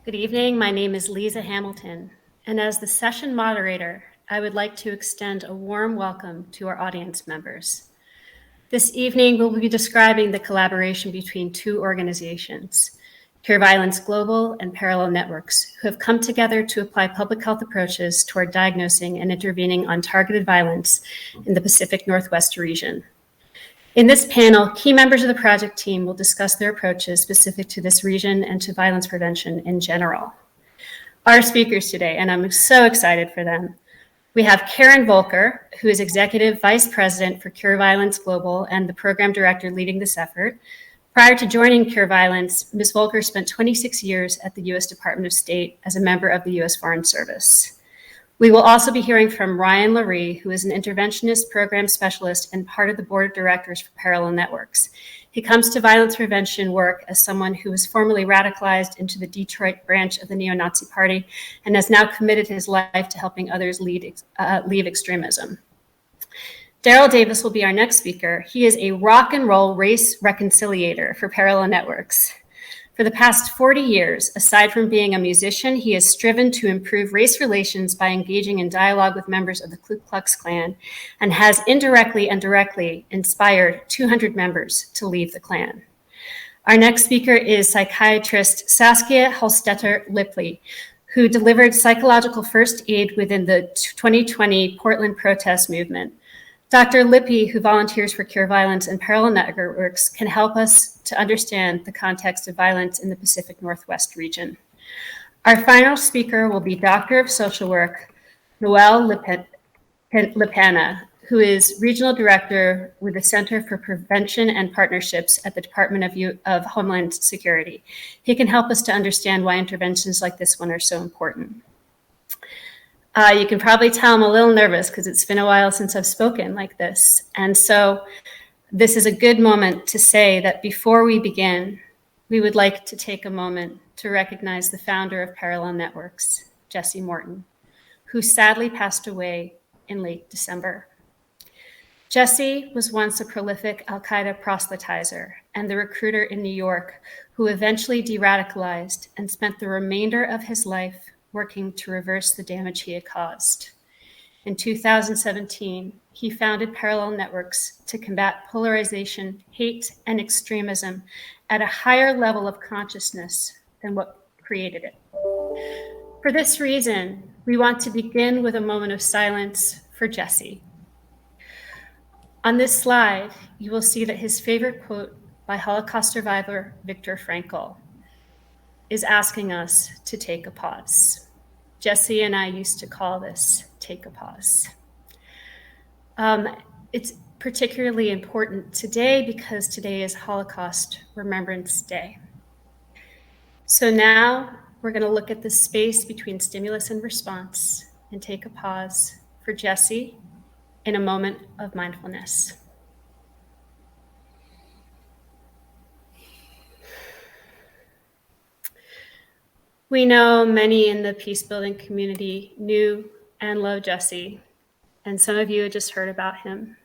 Good evening. My name is Lisa Hamilton, and as the session moderator, I would like to extend a warm welcome to our audience members. This evening, we'll be describing the collaboration between two organizations, Cure Violence Global and Parallel Networks, who have come together to apply public health approaches toward diagnosing and intervening on targeted violence in the Pacific Northwest region. In this panel, key members of the project team will discuss their approaches specific to this region and to violence prevention in general. Our speakers today, and I'm so excited for them, we have Karen Volker, who is Executive Vice President for Cure Violence Global and the Program Director leading this effort. Prior to joining Cure Violence, Ms. Volker spent 26 years at the U.S. Department of State as a member of the U.S. Foreign Service. We will also be hearing from Ryan Laree, who is an interventionist program specialist and part of the board of directors for Parallel Networks. He comes to violence prevention work as someone who was formerly radicalized into the Detroit branch of the neo-Nazi party and has now committed his life to helping others leave extremism. Daryl Davis will be our next speaker. He is a rock and roll race reconciliator for Parallel Networks. For the past 40 years, aside from being a musician, he has striven to improve race relations by engaging in dialogue with members of the Ku Klux Klan and has indirectly and directly inspired 200 members to leave the Klan. Our next speaker is psychiatrist Saskia Holstetter-Lipley, who delivered psychological first aid within the 2020 Portland protest movement. Dr. Lippy, who volunteers for Cure Violence and Parallel Networks, can help us to understand the context of violence in the Pacific Northwest region. Our final speaker will be Doctor of Social Work, Noelle Lipana, who is Regional Director with the Center for Prevention and Partnerships at the Department of Homeland Security. He can help us to understand why interventions like this one are so important. You can probably tell I'm a little nervous because it's been a while since I've spoken like this. And so this is a good moment to say that before we begin, we would like to take a moment to recognize the founder of Parallel Networks, Jesse Morton, who sadly passed away in late December. Jesse was once a prolific Al-Qaeda proselytizer and the recruiter in New York who eventually de-radicalized and spent the remainder of his life working to reverse the damage he had caused. In 2017, he founded Parallel Networks to combat polarization, hate, and extremism at a higher level of consciousness than what created it. For this reason, we want to begin with a moment of silence for Jesse. On this slide, you will see that his favorite quote by Holocaust survivor Viktor Frankl is asking us to take a pause. Jesse and I used to call this take a pause. It's particularly important today because today is Holocaust Remembrance Day. So now we're going to look at the space between stimulus and response and take a pause for Jesse in a moment of mindfulness. We know many in the peace-building community knew and loved Jesse, and some of you had just heard about him.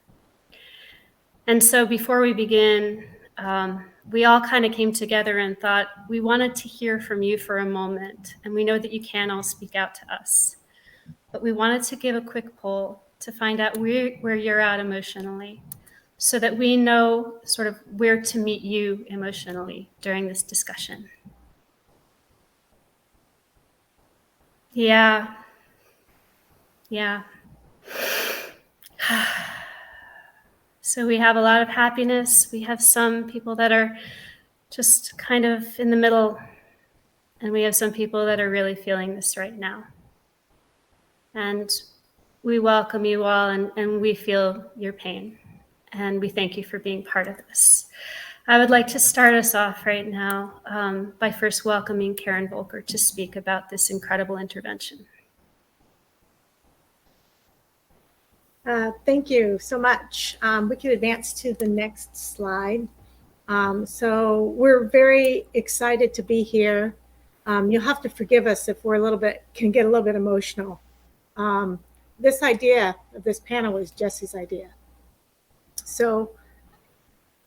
And so before we begin, we all kind of came together and thought we wanted to hear from you for a moment, and we know that you can all speak out to us. But we wanted to give a quick poll to find out where you're at emotionally so that we know sort of where to meet you emotionally during this discussion. Yeah. So we have a lot of happiness. We have some people that are just kind of in the middle, and we have some people that are really feeling this right now. And we welcome you all, and we feel your pain, and we thank you for being part of this. I would like to start us off right now by first welcoming Karen Volker to speak about this incredible intervention. Thank you so much. We can advance to the next slide. So we're very excited to be here. You'll have to forgive us if we're can get a little bit emotional. This idea of this panel was Jesse's idea. So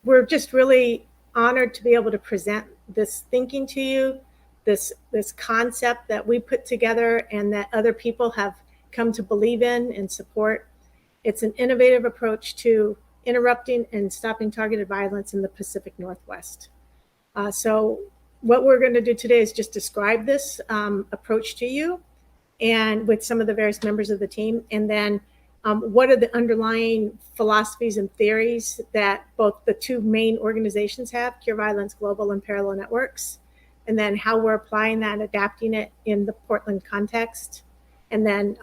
we're just really honored to be able to present this thinking to you. this concept that we put together and that other people have come to believe in and support. It's an innovative approach to interrupting and stopping targeted violence in the Pacific Northwest. So what we're going to do today is just describe this approach to you and with some of the various members of the team, and then what are the underlying philosophies and theories that both the two main organizations have, Cure Violence Global and Parallel Networks, and then how we're applying that and adapting it in the Portland context. And then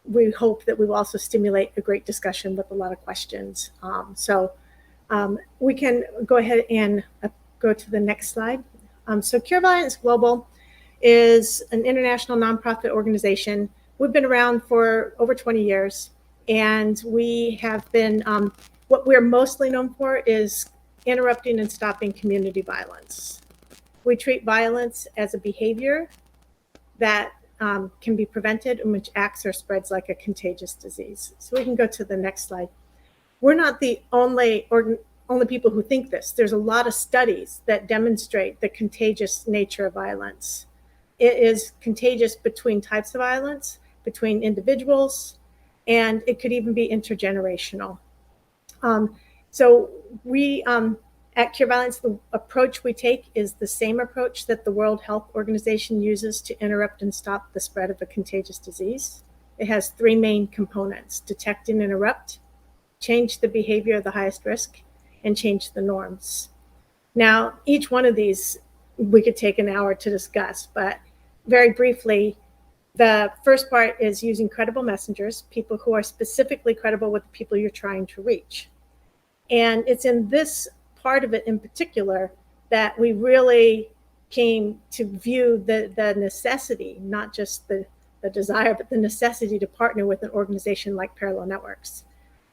we hope that we will also stimulate a great discussion with a lot of questions. We can go ahead and go to the next slide. So Cure Violence Global is an international nonprofit organization. We've been around for over 20 years, and we have been, what we're mostly known for is interrupting and stopping community violence. We treat violence as a behavior that can be prevented and which acts or spreads like a contagious disease. So we can go to the next slide. We're not the only people who think this. There's a lot of studies that demonstrate the contagious nature of violence. It is contagious between types of violence, between individuals, and it could even be intergenerational. So we, at Cure Violence, the approach we take is the same approach that the World Health Organization uses to interrupt and stop the spread of a contagious disease. It has three main components: detect and interrupt, change the behavior of the highest risk, and change the norms. Now, each one of these we could take an hour to discuss, but very briefly, the first part is using credible messengers, people who are specifically credible with the people you're trying to reach. And it's in this part of it in particular that we really came to view the necessity, not just the desire, but the necessity to partner with an organization like Parallel Networks.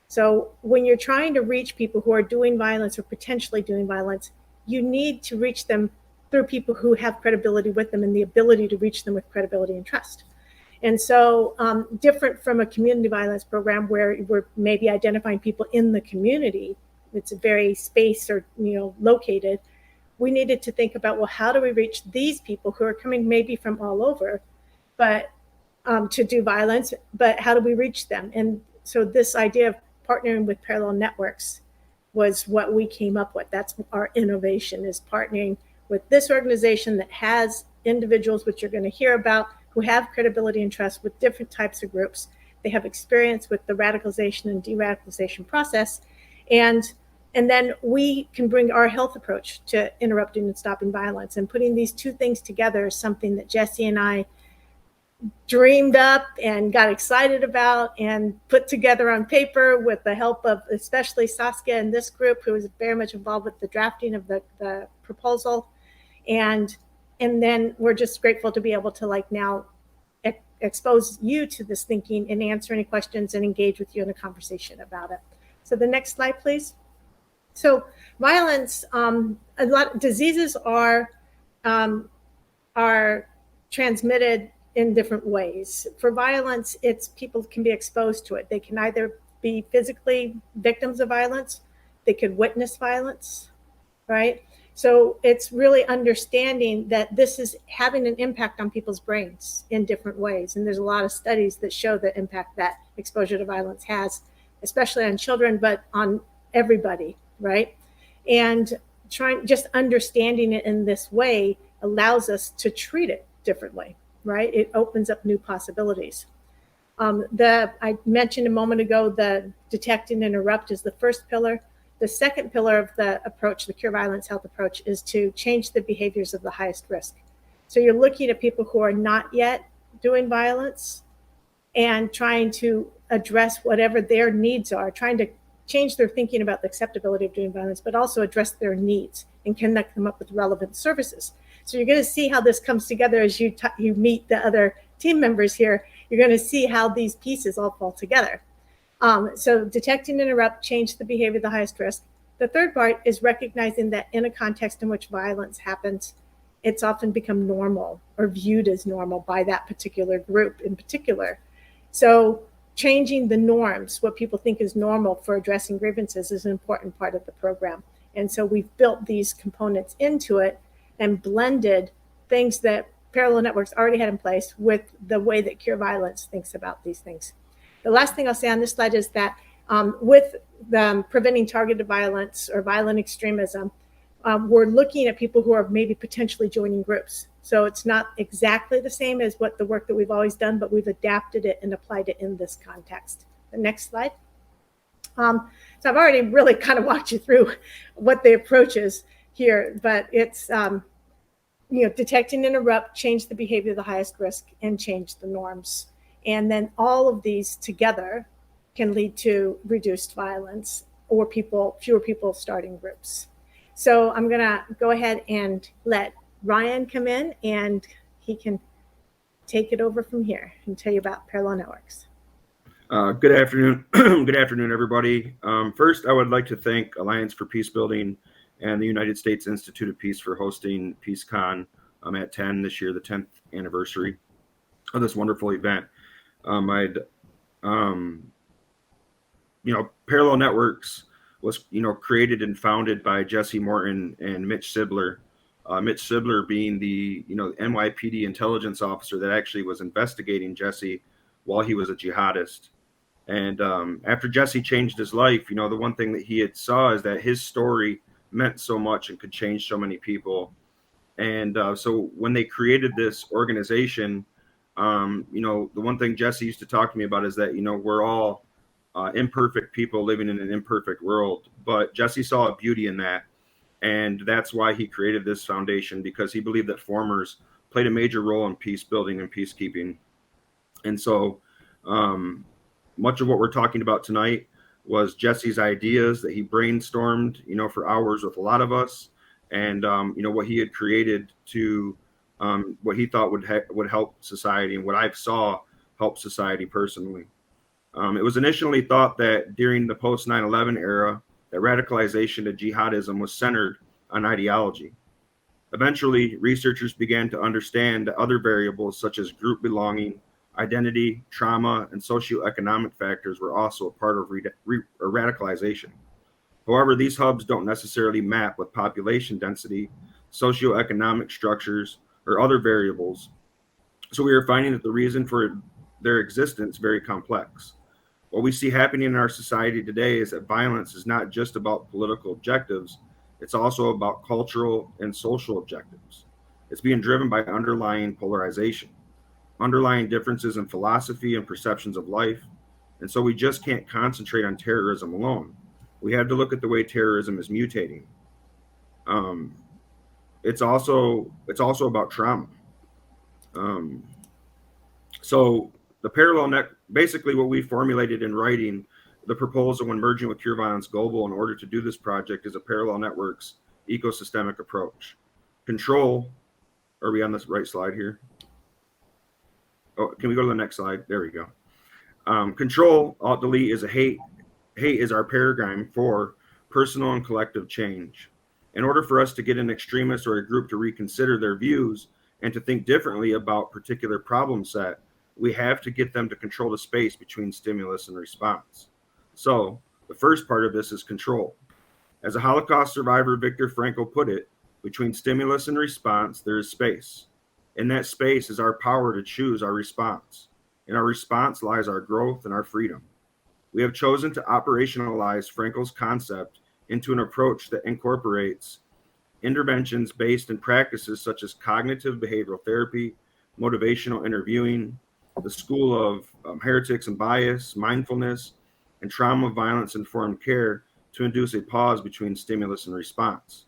So when you're trying to reach people who are doing violence or potentially doing violence, you need to reach them through people who have credibility with them and the ability to reach them with credibility and trust. And so different from a community violence program where we're maybe identifying people in the community, it's a very space or located, we needed to think about, well, how do we reach these people who are coming maybe from all over, but to do violence, but how do we reach them? And so this idea of partnering with Parallel Networks was what we came up with. That's our innovation, is partnering with this organization that has individuals, which you're going to hear about, who have credibility and trust with different types of groups. They have experience with the radicalization and de-radicalization process. And then we can bring our health approach to interrupting and stopping violence. And putting these two things together is something that Jesse and I dreamed up and got excited about and put together on paper with the help of especially Saskia and this group, who was very much involved with the drafting of the proposal. And then we're just grateful to be able to now expose you to this thinking and answer any questions and engage with you in a conversation about it. So the next slide, please. So violence, a lot of diseases are transmitted in different ways. For violence, people can be exposed to it. They can either be physically victims of violence, they could witness violence, right? So it's really understanding that this is having an impact on people's brains in different ways. And there's a lot of studies that show the impact that exposure to violence has, especially on children, but on everybody, right? And just understanding it in this way allows us to treat it differently, right? It opens up new possibilities. I mentioned a moment ago, the detect and interrupt is the first pillar. The second pillar of the approach, the Cure Violence Health approach, is to change the behaviors of the highest risk. So you're looking at people who are not yet doing violence and trying to address whatever their needs are, trying to change their thinking about the acceptability of doing violence, but also address their needs and connect them up with relevant services. So you're going to see how this comes together as you meet the other team members here. You're going to see how these pieces all fall together. So detect and interrupt, change the behavior of the highest risk. The third part is recognizing that in a context in which violence happens, it's often become normal or viewed as normal by that particular group in particular. So changing the norms, what people think is normal for addressing grievances, is an important part of the program. And so we've built these components into it and blended things that parallel networks already had in place with the way that Cure Violence thinks about these things. The last thing I'll say on this slide is that with the preventing targeted violence or violent extremism, we're looking at people who are maybe potentially joining groups. So it's not exactly the same as what the work that we've always done, but we've adapted it and applied it in this context. The next slide. So I've already really kind of walked you through what the approach is here, but it's detect and interrupt, change the behavior of the highest risk, and change the norms. And then all of these together can lead to reduced violence or fewer people starting groups. So I'm going to go ahead and let Ryan come in, and he can take it over from here and tell you about parallel networks. Good afternoon. Good afternoon, everybody. First, I would like to thank Alliance for Peace Building and the United States Institute of Peace for hosting PeaceCon at 10 this year, the 10th anniversary of this wonderful event. Parallel Networks was, created and founded by Jesse Morton and Mitch Sibler. Mitch Sibler being the, NYPD intelligence officer that actually was investigating Jesse while he was a jihadist. And after Jesse changed his life, the one thing that he had saw is that his story meant so much and could change so many people. And so when they created this organization, the one thing Jesse used to talk to me about is that, we're all imperfect people living in an imperfect world. But Jesse saw a beauty in that. And that's why he created this foundation, because he believed that formers played a major role in peace building and peacekeeping. And so much of what we're talking about tonight was Jesse's ideas that he brainstormed, for hours with a lot of us, and what he had created to what he thought would help society, and what I saw help society personally. It was initially thought that during the post 9/11 era, that radicalization to jihadism was centered on ideology. Eventually, researchers began to understand that other variables such as group belonging, identity, trauma, and socioeconomic factors were also a part of radicalization. However, these hubs don't necessarily map with population density, socioeconomic structures, or other variables. So we are finding that the reason for their existence is very complex. What we see happening in our society today is that violence is not just about political objectives, it's also about cultural and social objectives. It's being driven by underlying polarization, underlying differences in philosophy and perceptions of life. And so we just can't concentrate on terrorism alone. We have to look at the way terrorism is mutating. It's also about trauma. So the parallel net, basically what we formulated in writing the proposal when merging with Cure Violence Global in order to do this project is a parallel networks ecosystemic approach. Control, are we on this right slide here? Oh, can we go to the next slide? There we go. Ctrl+Alt+Delete is a hate. Hate is our paradigm for personal and collective change. In order for us to get an extremist or a group to reconsider their views and to think differently about particular problem set, we have to get them to control the space between stimulus and response. So the first part of this is control. As a Holocaust survivor, Viktor Frankl put it, between stimulus and response, there is space. In that space is our power to choose our response. In our response lies our growth and our freedom. We have chosen to operationalize Frankl's concept into an approach that incorporates interventions based in practices such as cognitive behavioral therapy, motivational interviewing, the school of heretics and bias, mindfulness, and trauma violence informed care to induce a pause between stimulus and response.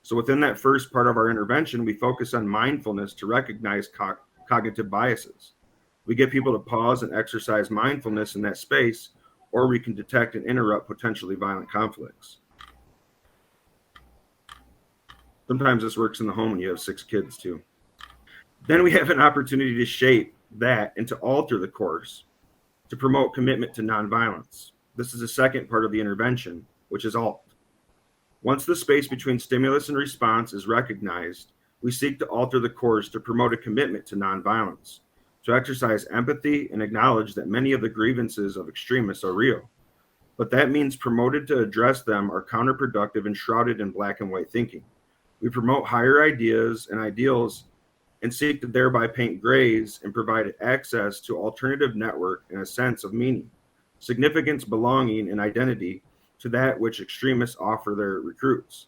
So within that first part of our intervention, we focus on mindfulness to recognize cognitive biases. We get people to pause and exercise mindfulness in that space, or we can detect and interrupt potentially violent conflicts. Sometimes this works in the home when you have 6 kids too. Then we have an opportunity to shape that and to alter the course to promote commitment to nonviolence. This is the second part of the intervention, which is alt. Once the space between stimulus and response is recognized, we seek to alter the course to promote a commitment to nonviolence, to exercise empathy and acknowledge that many of the grievances of extremists are real. But that means promoted to address them are counterproductive and shrouded in black and white thinking. We promote higher ideas and ideals and seek to thereby paint grays and provide access to alternative network and a sense of meaning, significance, belonging, and identity to that which extremists offer their recruits.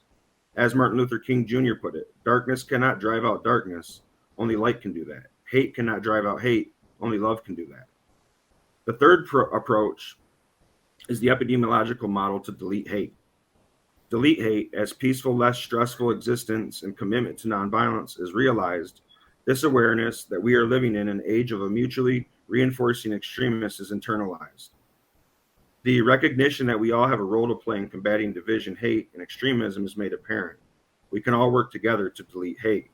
As Martin Luther King Jr. put it, darkness cannot drive out darkness, only light can do that. Hate cannot drive out hate, only love can do that. The third approach is the epidemiological model to delete hate. Delete hate as peaceful, less stressful existence and commitment to nonviolence is realized. This awareness that we are living in an age of a mutually reinforcing extremists is internalized. The recognition that we all have a role to play in combating division, hate, and extremism is made apparent. We can all work together to delete hate.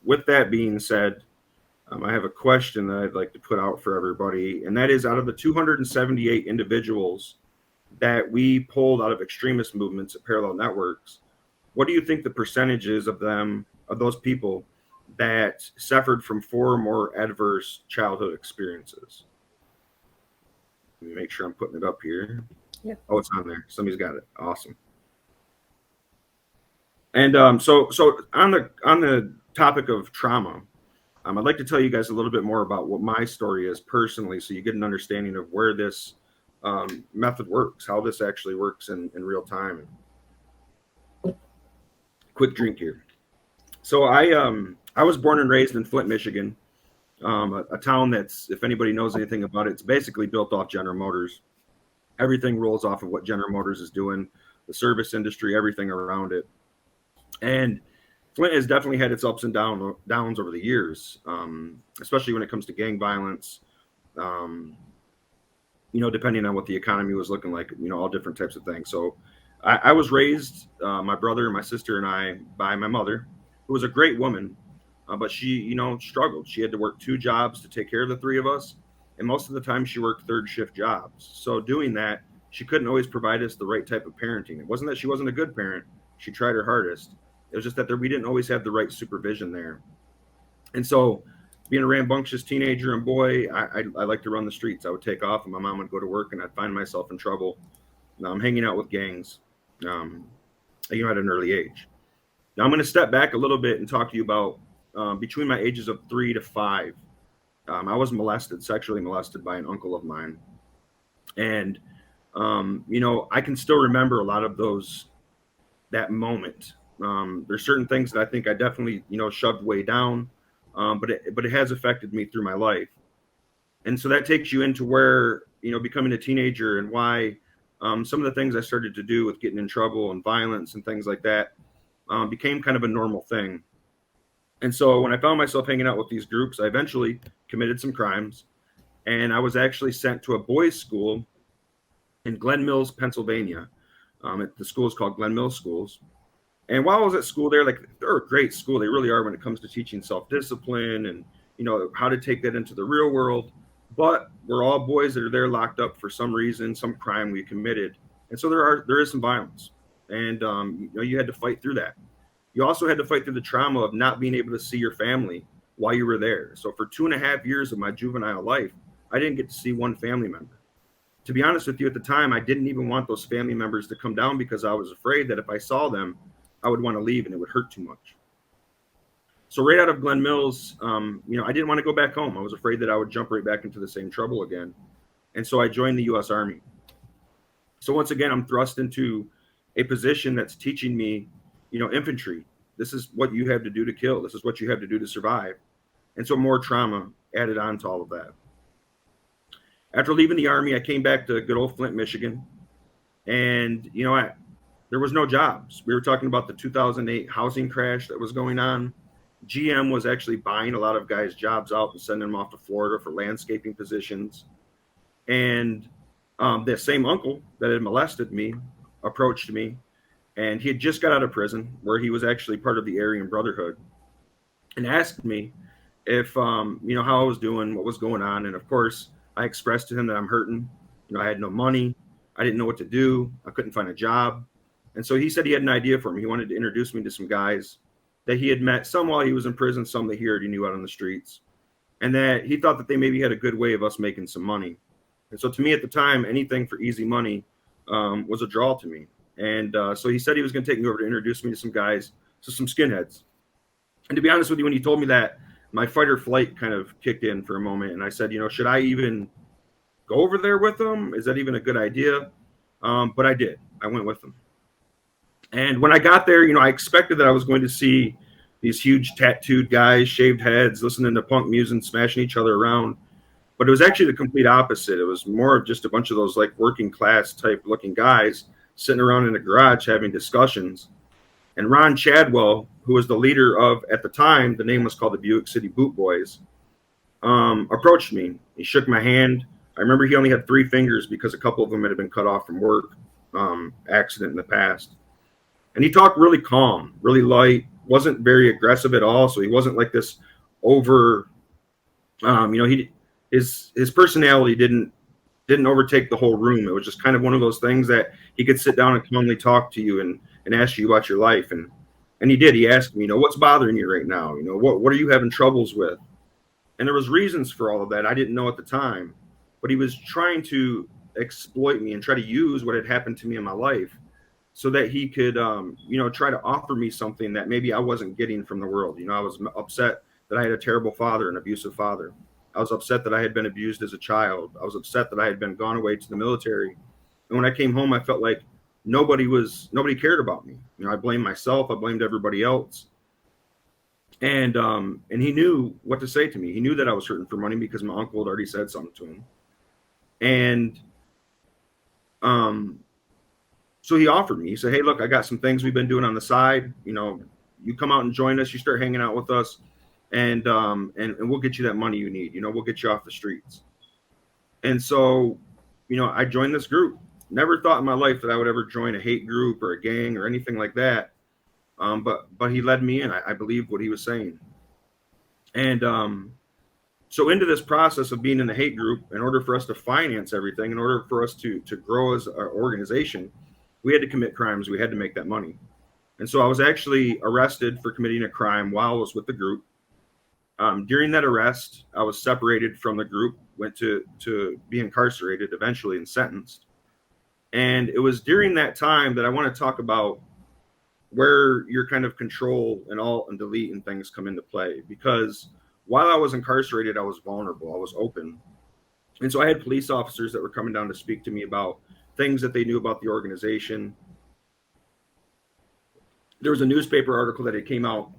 With that being said, I have a question that I'd like to put out for everybody, and that is, out of the 278 individuals that we pulled out of extremist movements at Parallel Networks, what do you think the percentage is of those people that suffered from 4 or more adverse childhood experiences? Let me make sure I'm putting it up here. Yep. Oh, it's on there. Somebody's got it. Awesome. And so on the topic of trauma, I'd like to tell you guys a little bit more about what my story is personally, so you get an understanding of where this method works, how this actually works in real time. Quick drink here. So I was born and raised in Flint, Michigan, a town that's, if anybody knows anything about it, it's basically built off General Motors. Everything rolls off of what General Motors is doing, the service industry, everything around it. And Flint has definitely had its ups and downs over the years, especially when it comes to gang violence, depending on what the economy was looking like, all different types of things. So I was raised, my brother, my sister, and I, by my mother, who was a great woman, but she, struggled. She had to work 2 jobs to take care of the 3 of us. And most of the time she worked 3rd shift jobs. So doing that, she couldn't always provide us the right type of parenting. It wasn't that she wasn't a good parent. She tried her hardest. It was just that we didn't always have the right supervision there. And so being a rambunctious teenager and boy, I like to run the streets. I would take off and my mom would go to work and I'd find myself in trouble. Hanging out with gangs, at an early age. Now I'm going to step back a little bit and talk to you about between my ages of 3 to 5. I was sexually molested by an uncle of mine. And, I can still remember a lot of that moment. There's certain things that I think I definitely, shoved way down, but it has affected me through my life. And so that takes you into where, becoming a teenager and why some of the things I started to do with getting in trouble and violence and things like that became kind of a normal thing. And so when I found myself hanging out with these groups, I eventually committed some crimes, and I was actually sent to a boys' school in Glen Mills, Pennsylvania. The school is called Glen Mills Schools. And while I was at school there, they're a great school. They really are when it comes to teaching self-discipline and, how to take that into the real world. But we're all boys that are there locked up for some reason, some crime we committed. And so there is some violence. And, you had to fight through that. You also had to fight through the trauma of not being able to see your family while you were there. So for 2.5 years of my juvenile life, I didn't get to see one family member. To be honest with you, at the time, I didn't even want those family members to come down because I was afraid that if I saw them, I would want to leave and it would hurt too much. So right out of Glen Mills, I didn't want to go back home. I was afraid that I would jump right back into the same trouble again. And so I joined the U.S. Army. So once again, I'm thrust into a position that's teaching me, infantry. This is what you have to do to kill. This is what you have to do to survive. And so more trauma added on to all of that. After leaving the Army, I came back to good old Flint, Michigan. And, there was no jobs. We were talking about the 2008 housing crash that was going on. GM was actually buying a lot of guys' jobs out and sending them off to Florida for landscaping positions. And that same uncle that had molested me approached me, and he had just got out of prison where he was actually part of the Aryan Brotherhood, and asked me if, how I was doing, what was going on. And of course, I expressed to him that I'm hurting. I had no money. I didn't know what to do. I couldn't find a job. And so he said he had an idea for me. He wanted to introduce me to some guys that he had met, some while he was in prison, some that he already knew out on the streets, and that he thought that they maybe had a good way of us making some money. And so to me at the time, anything for easy money was a draw to me. And so he said he was going to take me over to introduce me to some guys, to some skinheads. And to be honest with you, when he told me that, my fight or flight kind of kicked in for a moment. And I said, should I even go over there with them? Is that even a good idea? But I did. I went with them. And when I got there, I expected that I was going to see these huge tattooed guys, shaved heads, listening to punk music, smashing each other around. But it was actually the complete opposite. It was more of just a bunch of those like working class type looking guys sitting around in a garage having discussions. And Ron Chadwick, who was the leader of, at the time, the name was called the Buick City Boot Boys, approached me. He shook my hand. I remember he only had 3 fingers because a couple of them had been cut off from work accident in the past. And he talked really calm, really light, wasn't very aggressive at all. So he wasn't like this over, his personality didn't overtake the whole room. It was just kind of one of those things that he could sit down and calmly talk to you and ask you about your life. And he did. He asked me, what's bothering you right now? What are you having troubles with? And there was reasons for all of that I didn't know at the time. But he was trying to exploit me and try to use what had happened to me in my life so that he could, try to offer me something that maybe I wasn't getting from the world. I was upset that I had a terrible father, an abusive father. I was upset that I had been abused as a child. I was upset that I had been gone away to the military. And when I came home, I felt like nobody cared about me. I blamed myself. I blamed everybody else. And he knew what to say to me. He knew that I was hurting for money because my uncle had already said something to him. And so he offered me. He said, "Hey, look, I got some things we've been doing on the side. You come out and join us. You start hanging out with us, and we'll get you that money you need. We'll get you off the streets." And so, I joined this group. Never thought in my life that I would ever join a hate group or a gang or anything like that. But he led me in. I believed what he was saying. And so into this process of being in the hate group, in order for us to finance everything, in order for us to grow as an organization, we had to commit crimes. We had to make that money. And so I was actually arrested for committing a crime while I was with the group. During that arrest, I was separated from the group, went to be incarcerated eventually and sentenced. And it was during that time that I want to talk about where your kind of control and alt and delete and things come into play. Because while I was incarcerated, I was vulnerable. I was open. And so I had police officers that were coming down to speak to me about things that they knew about the organization. There was a newspaper article that had came out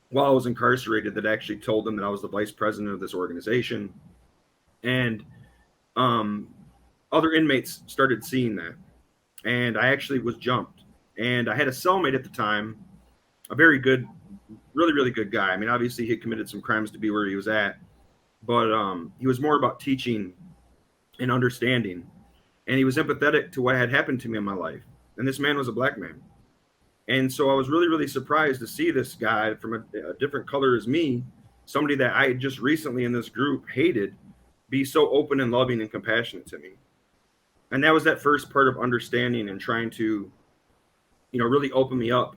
while I was incarcerated that actually told them that I was the vice president of this organization. And other inmates started seeing that. And I actually was jumped. And I had a cellmate at the time, a very good, really, really good guy. I mean, obviously he had committed some crimes to be where he was at, but he was more about teaching and understanding. And he was empathetic to what had happened to me in my life. And this man was a black man. And so I was really, really surprised to see this guy from a different color as me, somebody that I had just recently in this group hated, be so open and loving and compassionate to me. And that was that first part of understanding and trying to, really open me up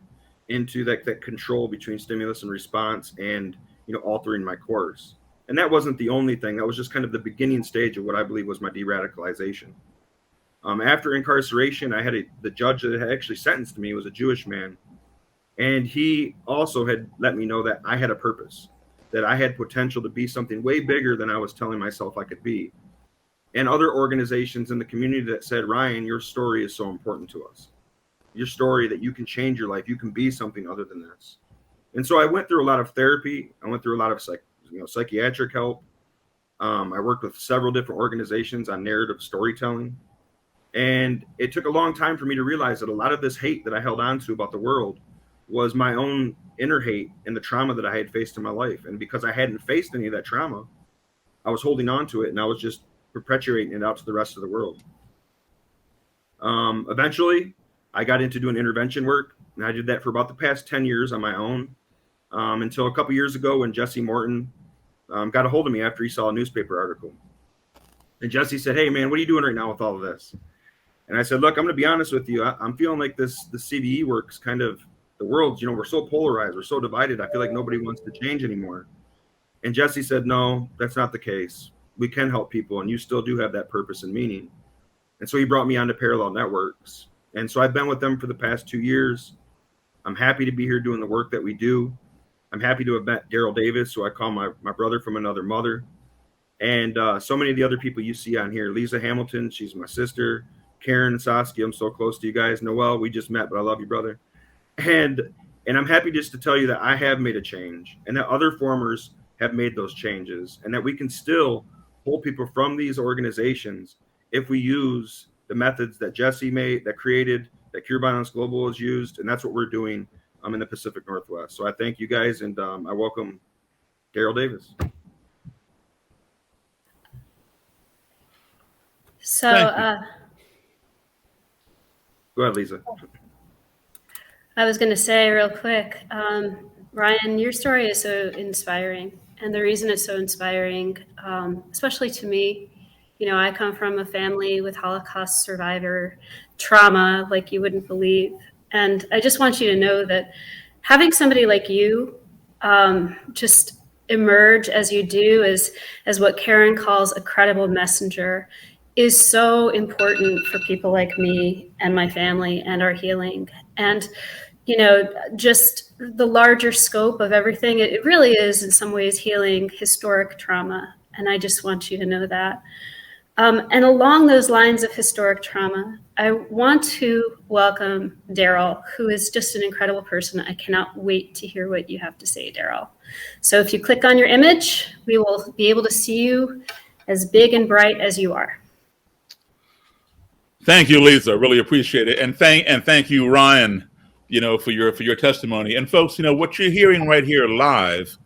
into that control between stimulus and response and, altering my course. And that wasn't the only thing. That was just kind of the beginning stage of what I believe was my de-radicalization. After incarceration, I had the judge that had actually sentenced me was a Jewish man. And he also had let me know that I had a purpose, that I had potential to be something way bigger than I was telling myself I could be. And other organizations in the community that said, "Ryan, your story is so important to us. Your story that you can change your life. You can be something other than this." And so I went through a lot of therapy. I went through a lot of psychiatric help. I worked with several different organizations on narrative storytelling. And it took a long time for me to realize that a lot of this hate that I held on to about the world was my own inner hate and the trauma that I had faced in my life. And because I hadn't faced any of that trauma, I was holding on to it and I was just perpetuating it out to the rest of the world. Eventually, I got into doing intervention work, and I did that for about the past 10 years on my own, until a couple years ago when Jesse Morton got a hold of me after he saw a newspaper article. And Jesse said, "Hey, man, what are you doing right now with all of this?" And I said, "Look, I'm going to be honest with you. I'm feeling like the CVE works kind of, the world's, we're so polarized, we're so divided. I feel like nobody wants to change anymore." And Jesse said, "No, that's not the case. We can help people, and you still do have that purpose and meaning." And so he brought me onto Parallel Networks. And so I've been with them for the past 2 years. I'm happy to be here doing the work that we do. I'm happy to have met Daryl Davis, who I call my brother from another mother. And so many of the other people you see on here. Lisa Hamilton, she's my sister. Karen, Saskia, I'm so close to you guys. Noel, we just met, but I love you, brother. And I'm happy just to tell you that I have made a change, and that other formers have made those changes, and that we can still hold people from these organizations if we use the methods that Jesse created, that Cure Violence Global has used, and that's what we're doing in the Pacific Northwest. So I thank you guys, and I welcome Daryl Davis. So, Go ahead, Lisa. I was going to say real quick, Ryan, your story is so inspiring. And the reason it's so inspiring, especially to me, you know, I come from a family with Holocaust survivor trauma like you wouldn't believe. And I just want you to know that having somebody like you just emerge as you do, as what Karen calls a credible messenger, is so important for people like me and my family and our healing. And, you know, just the larger scope of everything, it really is in some ways healing historic trauma. And I just want you to know that. And along those lines of historic trauma, I want to welcome Daryl, who is just an incredible person. I cannot wait to hear what you have to say, Daryl. So if you click on your image, we will be able to see you as big and bright as you are. Thank you, Lisa. Really appreciate it. And thank you, Ryan, you know, for your testimony. And folks, you know, what you're hearing right here live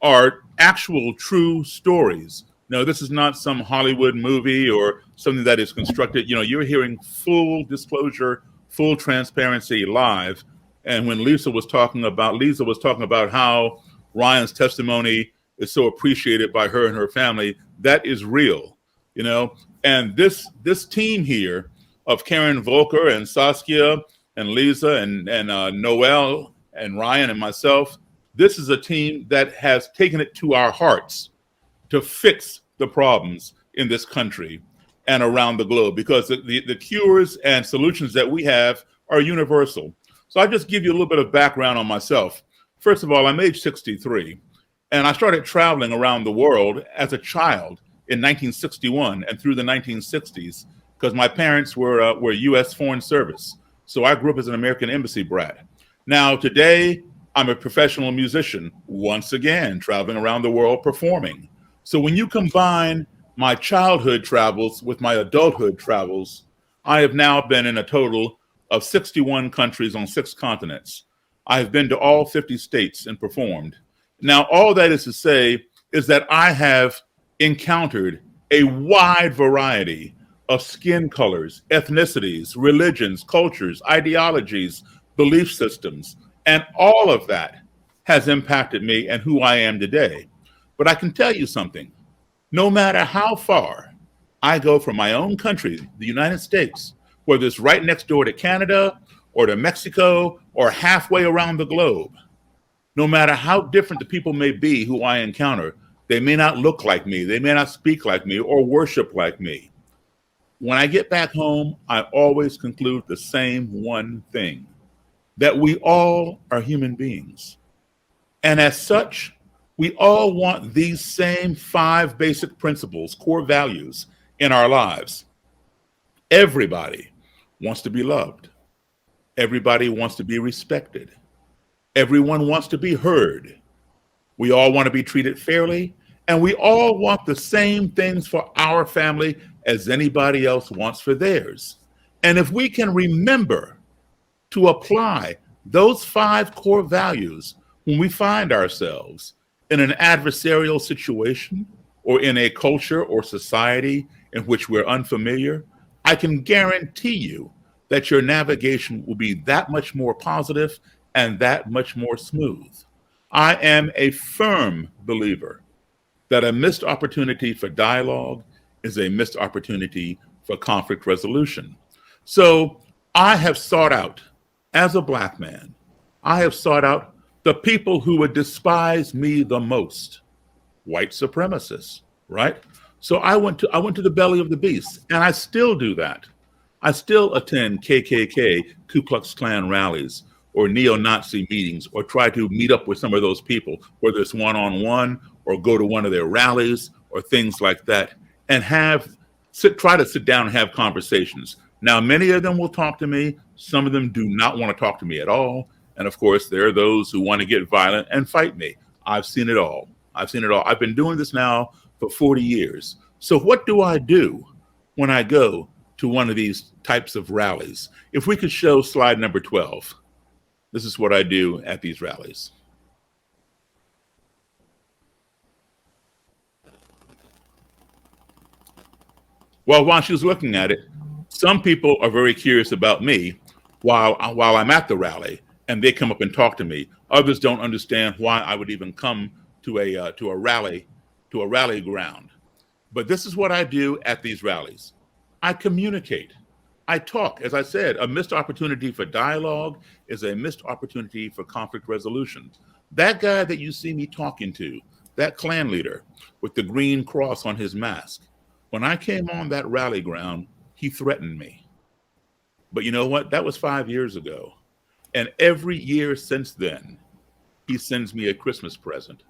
are actual true stories. No, this is not some Hollywood movie or something that is constructed. You know, you're hearing full disclosure, full transparency live. And when Lisa was talking about how Ryan's testimony is so appreciated by her and her family, that is real, you know. And this team here of Karen Volker and Saskia and Lisa and Noel and Ryan and myself, this is a team that has taken it to our hearts to fix the problems in this country and around the globe, because the cures and solutions that we have are universal. So I'll just give you a little bit of background on myself. First of all, I'm age 63, and I started traveling around the world as a child in 1961 and through the 1960s, because my parents were U.S. Foreign Service. So I grew up as an American Embassy brat. Now, today, I'm a professional musician, once again, traveling around the world performing. So when you combine my childhood travels with my adulthood travels, I have now been in a total of 61 countries on 6 continents. I have been to all 50 states and performed. Now, all that is to say is that I have encountered a wide variety of skin colors, ethnicities, religions, cultures, ideologies, belief systems, and all of that has impacted me and who I am today. But I can tell you something, no matter how far I go from my own country, the United States, whether it's right next door to Canada or to Mexico or halfway around the globe, no matter how different the people may be who I encounter, they may not look like me, they may not speak like me or worship like me. When I get back home, I always conclude the same one thing, that we all are human beings. And as such, we all want these same 5 basic principles, core values in our lives. Everybody wants to be loved. Everybody wants to be respected. Everyone wants to be heard. We all want to be treated fairly, and we all want the same things for our family as anybody else wants for theirs. And if we can remember to apply those 5 core values when we find ourselves in an adversarial situation or in a culture or society in which we're unfamiliar, I can guarantee you that your navigation will be that much more positive and that much more smooth. I am a firm believer that a missed opportunity for dialogue is a missed opportunity for conflict resolution. So I have sought out, as a Black man, I have sought out the people who would despise me the most, white supremacists, right? So I went to the belly of the beast, and I still do that. I still attend KKK, Ku Klux Klan rallies, or neo-Nazi meetings, or try to meet up with some of those people, whether it's one-on-one or go to one of their rallies or things like that, and try to sit down and have conversations. Now, many of them will talk to me. Some of them do not want to talk to me at all. And of course, there are those who want to get violent and fight me. I've seen it all. I've seen it all. I've been doing this now for 40 years. So what do I do when I go to one of these types of rallies? If we could show slide number 12, this is what I do at these rallies. Well, while she was looking at it, some people are very curious about me while I'm at the rally, and they come up and talk to me. Others don't understand why I would even come to a rally ground. But this is what I do at these rallies. I communicate. I talk. As I said, a missed opportunity for dialogue is a missed opportunity for conflict resolution. That guy that you see me talking to, that Klan leader with the green cross on his mask, when I came on that rally ground, he threatened me. But you know what? That was 5 years ago. And every year since then, he sends me a Christmas present.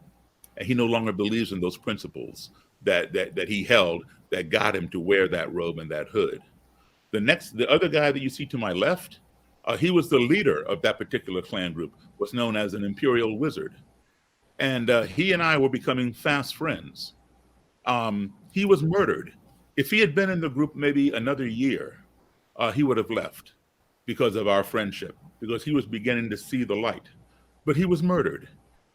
And he no longer believes in those principles that he held that got him to wear that robe and that hood. The other guy that you see to my left, he was the leader of that particular Klan group, was known as an Imperial Wizard. And he and I were becoming fast friends. He was murdered. If he had been in the group maybe another year, he would have left because of our friendship, because he was beginning to see the light. But he was murdered.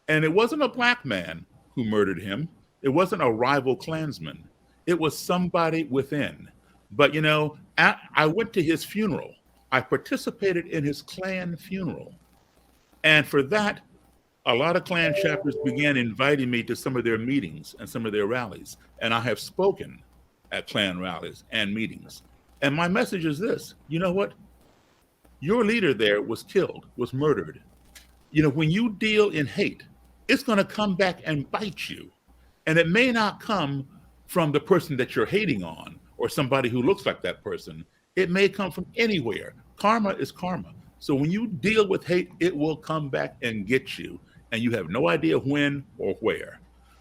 And it wasn't a black man who murdered him. It wasn't a rival Klansman. It was somebody within. But you know, I went to his funeral. I participated in his Klan funeral. And for that, a lot of Klan chapters began inviting me to some of their meetings and some of their rallies. And I have spoken at Klan rallies and meetings. And my message is this: you know what? Your leader there was killed, was murdered. You know, when you deal in hate, it's going to come back and bite you. And it may not come from the person that you're hating on or somebody who looks like that person. It may come from anywhere. Karma is karma. So when you deal with hate, it will come back and get you. And you have no idea when or where.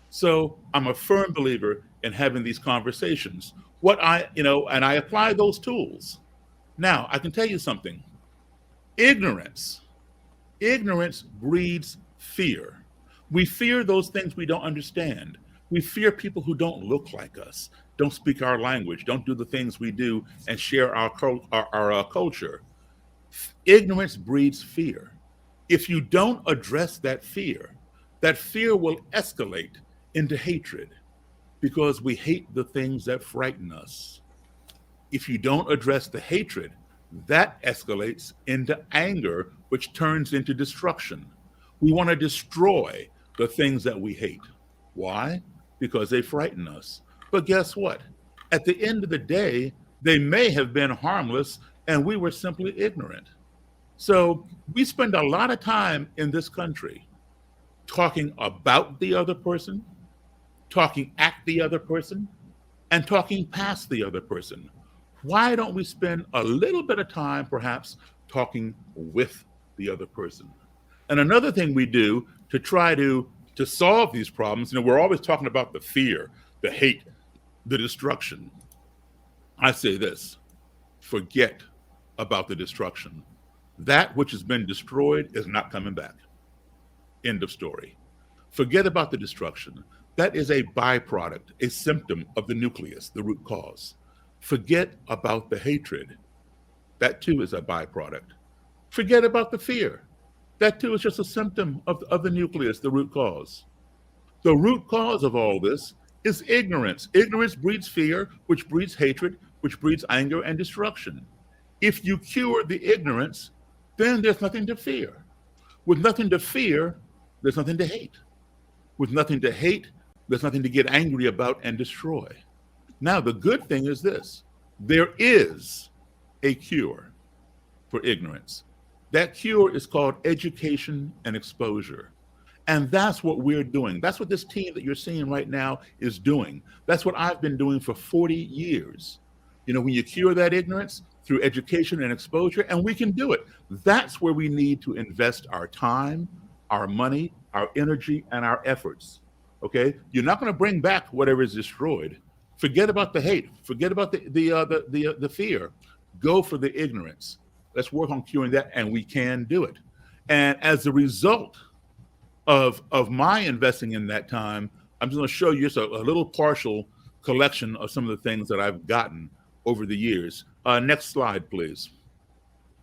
So I'm a firm believer in having these conversations. And I apply those tools. Now, I can tell you something. Ignorance breeds fear. We fear those things we don't understand. We fear people who don't look like us, don't speak our language, don't do the things we do, and share our culture. Ignorance breeds fear. If you don't address that fear will escalate into hatred because we hate the things that frighten us. If you don't address the hatred, that escalates into anger, which turns into destruction. We want to destroy the things that we hate. Why? Because they frighten us. But guess what? At the end of the day, they may have been harmless and we were simply ignorant. So we spend a lot of time in this country talking about the other person, talking at the other person, and talking past the other person. Why don't we spend a little bit of time perhaps talking with the other person? And another thing we do to try to solve these problems, we're always talking about the fear, the hate, the destruction. I say this: forget about the destruction. That which has been destroyed is not coming back. End of story. Forget about the destruction. That is a byproduct, a symptom of the nucleus, the root cause. Forget about the hatred. That too is a byproduct. Forget about the fear. That too is just a symptom of the nucleus, the root cause. The root cause of all this is ignorance. Ignorance breeds fear, which breeds hatred, which breeds anger and destruction. If you cure the ignorance, then there's nothing to fear. With nothing to fear, there's nothing to hate. With nothing to hate, there's nothing to get angry about and destroy. Now, the good thing is this: there is a cure for ignorance. That cure is called education and exposure. And that's what we're doing. That's what this team that you're seeing right now is doing. That's what I've been doing for 40 years. When you cure that ignorance, through education and exposure, and we can do it. That's where we need to invest our time, our money, our energy, and our efforts. Okay, you're not going to bring back whatever is destroyed. Forget about the hate. Forget about the fear. Go for the ignorance. Let's work on curing that, and we can do it. And as a result of my investing in that time, I'm just going to show you just a little partial collection of some of the things that I've gotten over the years. Next slide, please.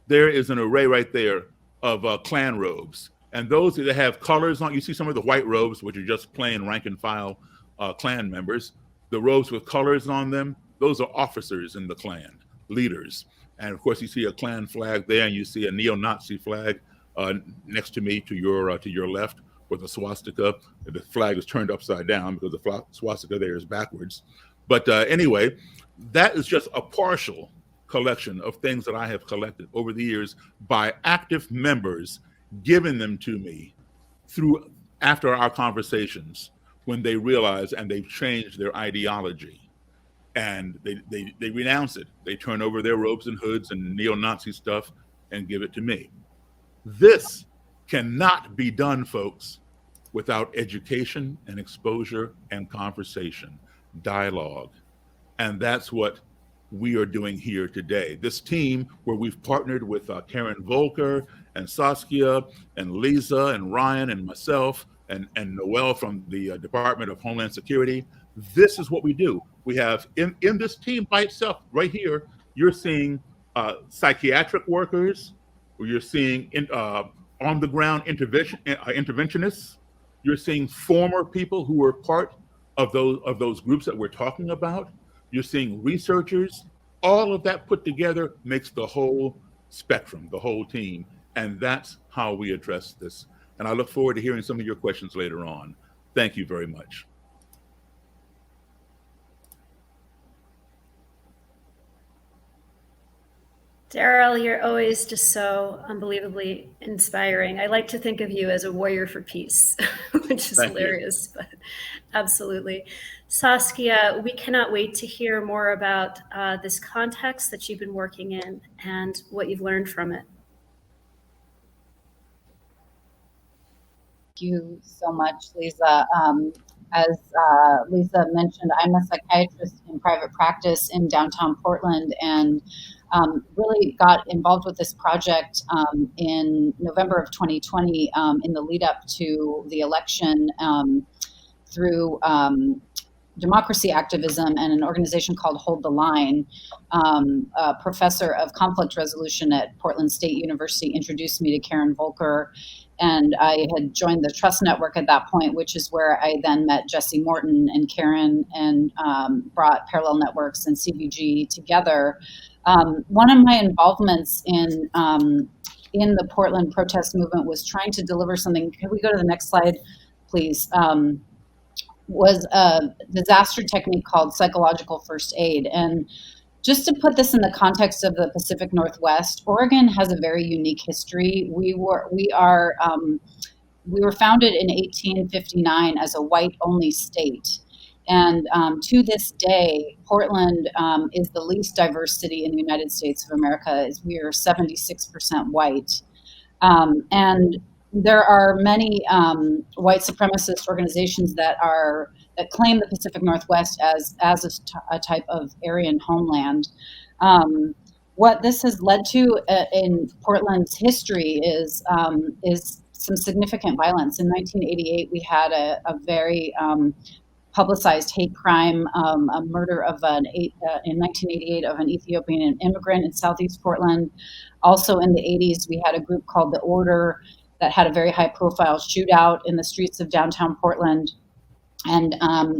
There is an array right there of clan robes. And those that have colors on, you see some of the white robes, which are just plain rank and file clan members. The robes with colors on them, those are officers in the clan, leaders. And of course, you see a clan flag there, and you see a neo-Nazi flag next to me to your left with a swastika. The flag is turned upside down because the swastika there is backwards. But anyway, that is just a partial collection of things that I have collected over the years by active members, giving them to me through after our conversations when they realize and they've changed their ideology and they renounce it. They turn over their robes and hoods and neo-Nazi stuff and give it to me. This cannot be done, folks, without education and exposure and conversation, dialogue. And that's what we are doing here today. This team, where we've partnered with Karen Volker and Saskia and Lisa and Ryan and myself and Noel from the Department of Homeland Security, this is what we do. We have in this team by itself, right here, you're seeing psychiatric workers, or you're seeing on the ground interventionists, you're seeing former people who were part of those groups that we're talking about. You're seeing researchers. All of that put together makes the whole spectrum, the whole team. And that's how we address this. And I look forward to hearing some of your questions later on. Thank you very much. Daryl, you're always just so unbelievably inspiring. I like to think of you as a warrior for peace, which is hilarious, but absolutely. Saskia, we cannot wait to hear more about this context that you've been working in and what you've learned from it. Thank you so much, Lisa. As Lisa mentioned, I'm a psychiatrist in private practice in downtown Portland, and really got involved with this project in November of 2020 in the lead up to the election through democracy activism and an organization called Hold the Line. A professor of conflict resolution at Portland State University introduced me to Karen Volker, and I had joined the Trust Network at that point, which is where I then met Jesse Morton and Karen and brought Parallel Networks and CVG together. One of my involvements in the Portland protest movement was trying to deliver something. Can we go to the next slide, please? Was a disaster technique called psychological first aid. And just to put this in the context of the Pacific Northwest, Oregon has a very unique history. We were founded in 1859 as a white-only state. And to this day, Portland is the least diverse city in the United States of America. We are 76% white. And there are many white supremacist organizations that claim the Pacific Northwest as a type of Aryan homeland. What this has led to in Portland's history is some significant violence. In 1988, we had a very publicized hate crime, a murder of in 1988 of an Ethiopian immigrant in Southeast Portland. Also in the 80s, we had a group called The Order that had a very high profile shootout in the streets of downtown Portland. And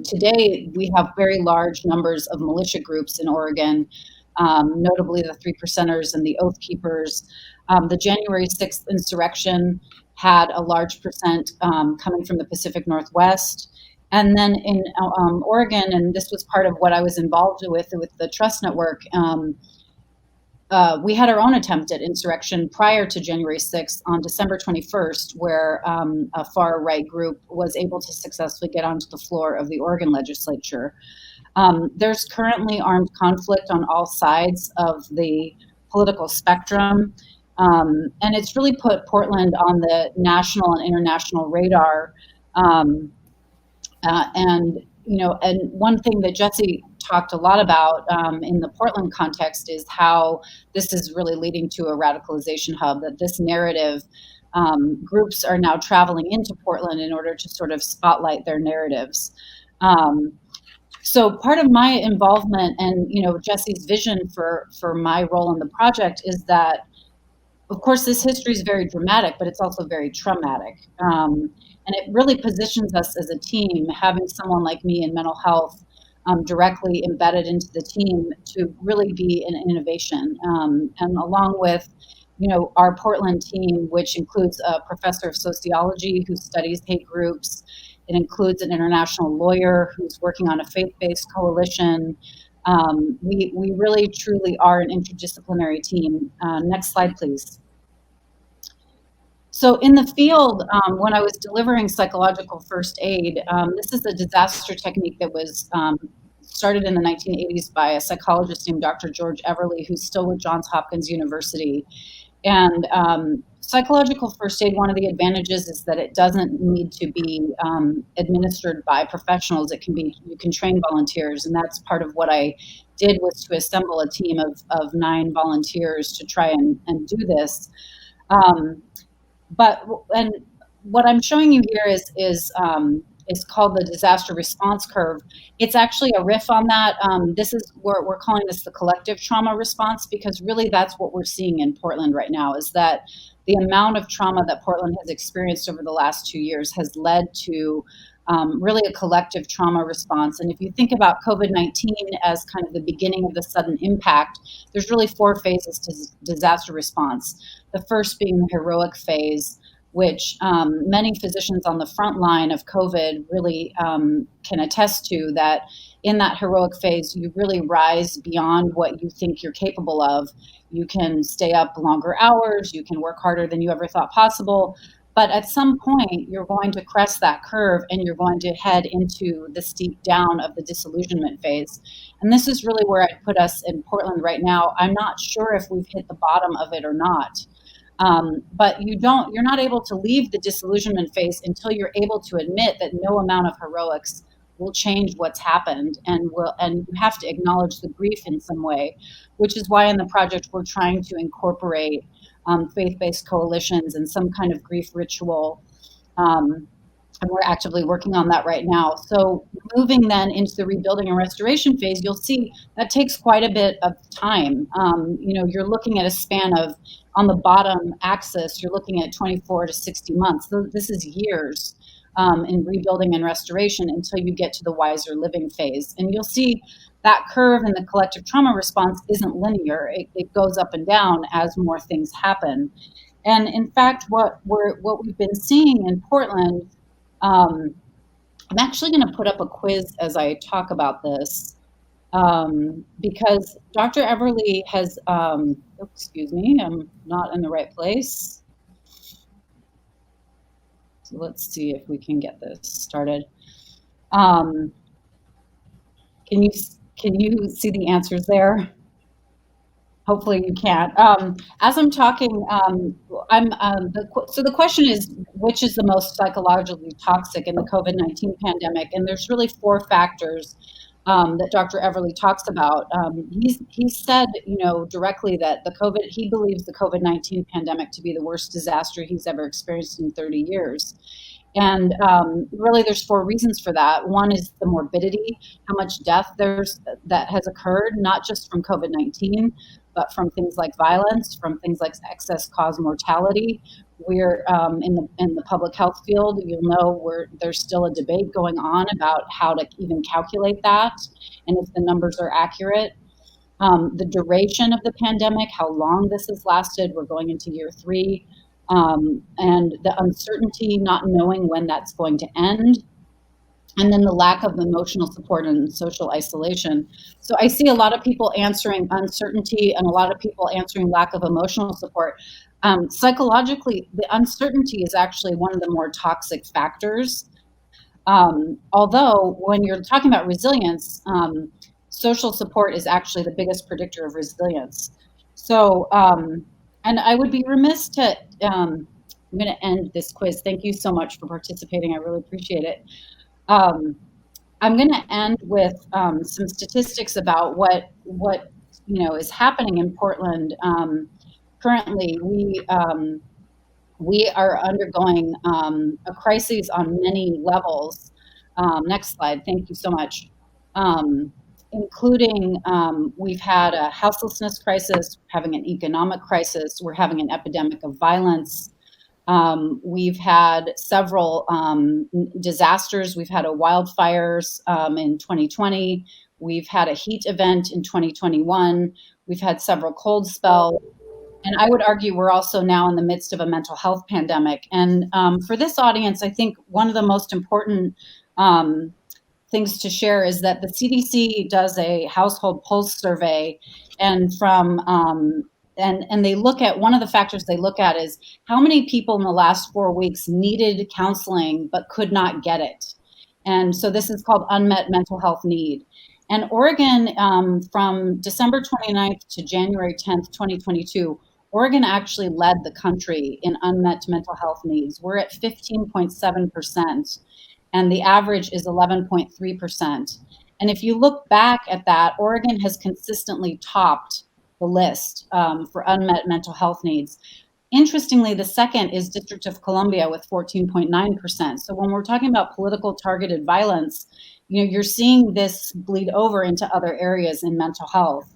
today we have very large numbers of militia groups in Oregon, notably the Three Percenters and the Oath Keepers. The January 6th insurrection had a large percent coming from the Pacific Northwest. And then in Oregon, and this was part of what I was involved with the Trust Network, we had our own attempt at insurrection prior to January 6th on December 21st, where a far right group was able to successfully get onto the floor of the Oregon legislature. There's currently armed conflict on all sides of the political spectrum. And it's really put Portland on the national and international radar. And one thing that Jesse talked a lot about in the Portland context is how this is really leading to a radicalization hub, that this narrative, groups are now traveling into Portland in order to sort of spotlight their narratives. So part of my involvement and, Jesse's vision for my role in the project is that, of course, this history is very dramatic, but it's also very traumatic. And it really positions us as a team, having someone like me in mental health directly embedded into the team to really be an innovation. And along with, our Portland team, which includes a professor of sociology who studies hate groups. It includes an international lawyer who's working on a faith-based coalition. We really, truly are an interdisciplinary team. Next slide, please. So in the field, when I was delivering psychological first aid, this is a disaster technique that was started in the 1980s by a psychologist named Dr. George Everly, who's still with Johns Hopkins University. And psychological first aid, one of the advantages is that it doesn't need to be administered by professionals. You can train volunteers, and that's part of what I did, was to assemble a team of 9 volunteers to try and do this. But what I'm showing you here is called the disaster response curve. It's actually a riff on that. This is we're calling this the collective trauma response, because really that's what we're seeing in Portland right now, is that the amount of trauma that Portland has experienced over the last 2 years has led to really a collective trauma response. And if you think about COVID-19 as kind of the beginning of the sudden impact, there's really 4 phases to disaster response. The first being the heroic phase, which many physicians on the front line of COVID really can attest to, that in that heroic phase, you really rise beyond what you think you're capable of. You can stay up longer hours, you can work harder than you ever thought possible. But at some point, you're going to crest that curve and you're going to head into the steep down of the disillusionment phase. And this is really where I'd put us in Portland right now. I'm not sure if we've hit the bottom of it or not. But you're not able to leave the disillusionment phase until you're able to admit that no amount of heroics will change what's happened, and you have to acknowledge the grief in some way, which is why in the project we're trying to incorporate faith-based coalitions and some kind of grief ritual. And we're actively working on that right now. So moving then into the rebuilding and restoration phase, you'll see that takes quite a bit of time. You're looking at a span of, on the bottom axis, you're looking at 24 to 60 months. So this is years in rebuilding and restoration until you get to the wiser living phase. And you'll see that curve in the collective trauma response isn't linear. It goes up and down as more things happen. And in fact, what we've been seeing in Portland, I'm actually going to put up a quiz as I talk about this, because Dr. Everly has, excuse me, I'm not in the right place. So let's see if we can get this started. Can you see the answers there? Hopefully you can. As I'm talking, so the question is, which is the most psychologically toxic in the COVID-19 pandemic? And there's really 4 factors that Dr. Everly talks about. He said, directly that he believes the COVID-19 pandemic to be the worst disaster he's ever experienced in 30 years. And really, there's 4 reasons for that. One is the morbidity, how much death that has occurred, not just from COVID-19, but from things like violence, from things like excess cause mortality. We're in the public health field, you'll know there's still a debate going on about how to even calculate that and if the numbers are accurate. The duration of the pandemic, how long this has lasted, we're going into year 3. And the uncertainty, not knowing when that's going to end, and then the lack of emotional support and social isolation. So I see a lot of people answering uncertainty and a lot of people answering lack of emotional support. Psychologically, the uncertainty is actually one of the more toxic factors. Although when you're talking about resilience, social support is actually the biggest predictor of resilience. So, and I would be remiss to, I'm going to end this quiz. Thank you so much for participating. I really appreciate it. I'm going to end with some statistics about what is happening in Portland. Currently, we are undergoing a crisis on many levels. Next slide. Thank you so much. Including we've had a houselessness crisis, having an economic crisis, we're having an epidemic of violence. We've had several disasters. We've had a wildfires in 2020. We've had a heat event in 2021. We've had several cold spells. And I would argue we're also now in the midst of a mental health pandemic. And for this audience, I think one of the most important things to share is that the CDC does a household pulse survey, and and they look at, one of the factors they look at is how many people in the last 4 weeks needed counseling but could not get it. And so this is called unmet mental health need. And Oregon, from December 29th to January 10th, 2022, Oregon actually led the country in unmet mental health needs. We're at 15.7%, and the average is 11.3%. And if you look back at that, Oregon has consistently topped the list for unmet mental health needs. Interestingly, the second is District of Columbia with 14.9%. So when we're talking about political targeted violence, you're seeing this bleed over into other areas in mental health.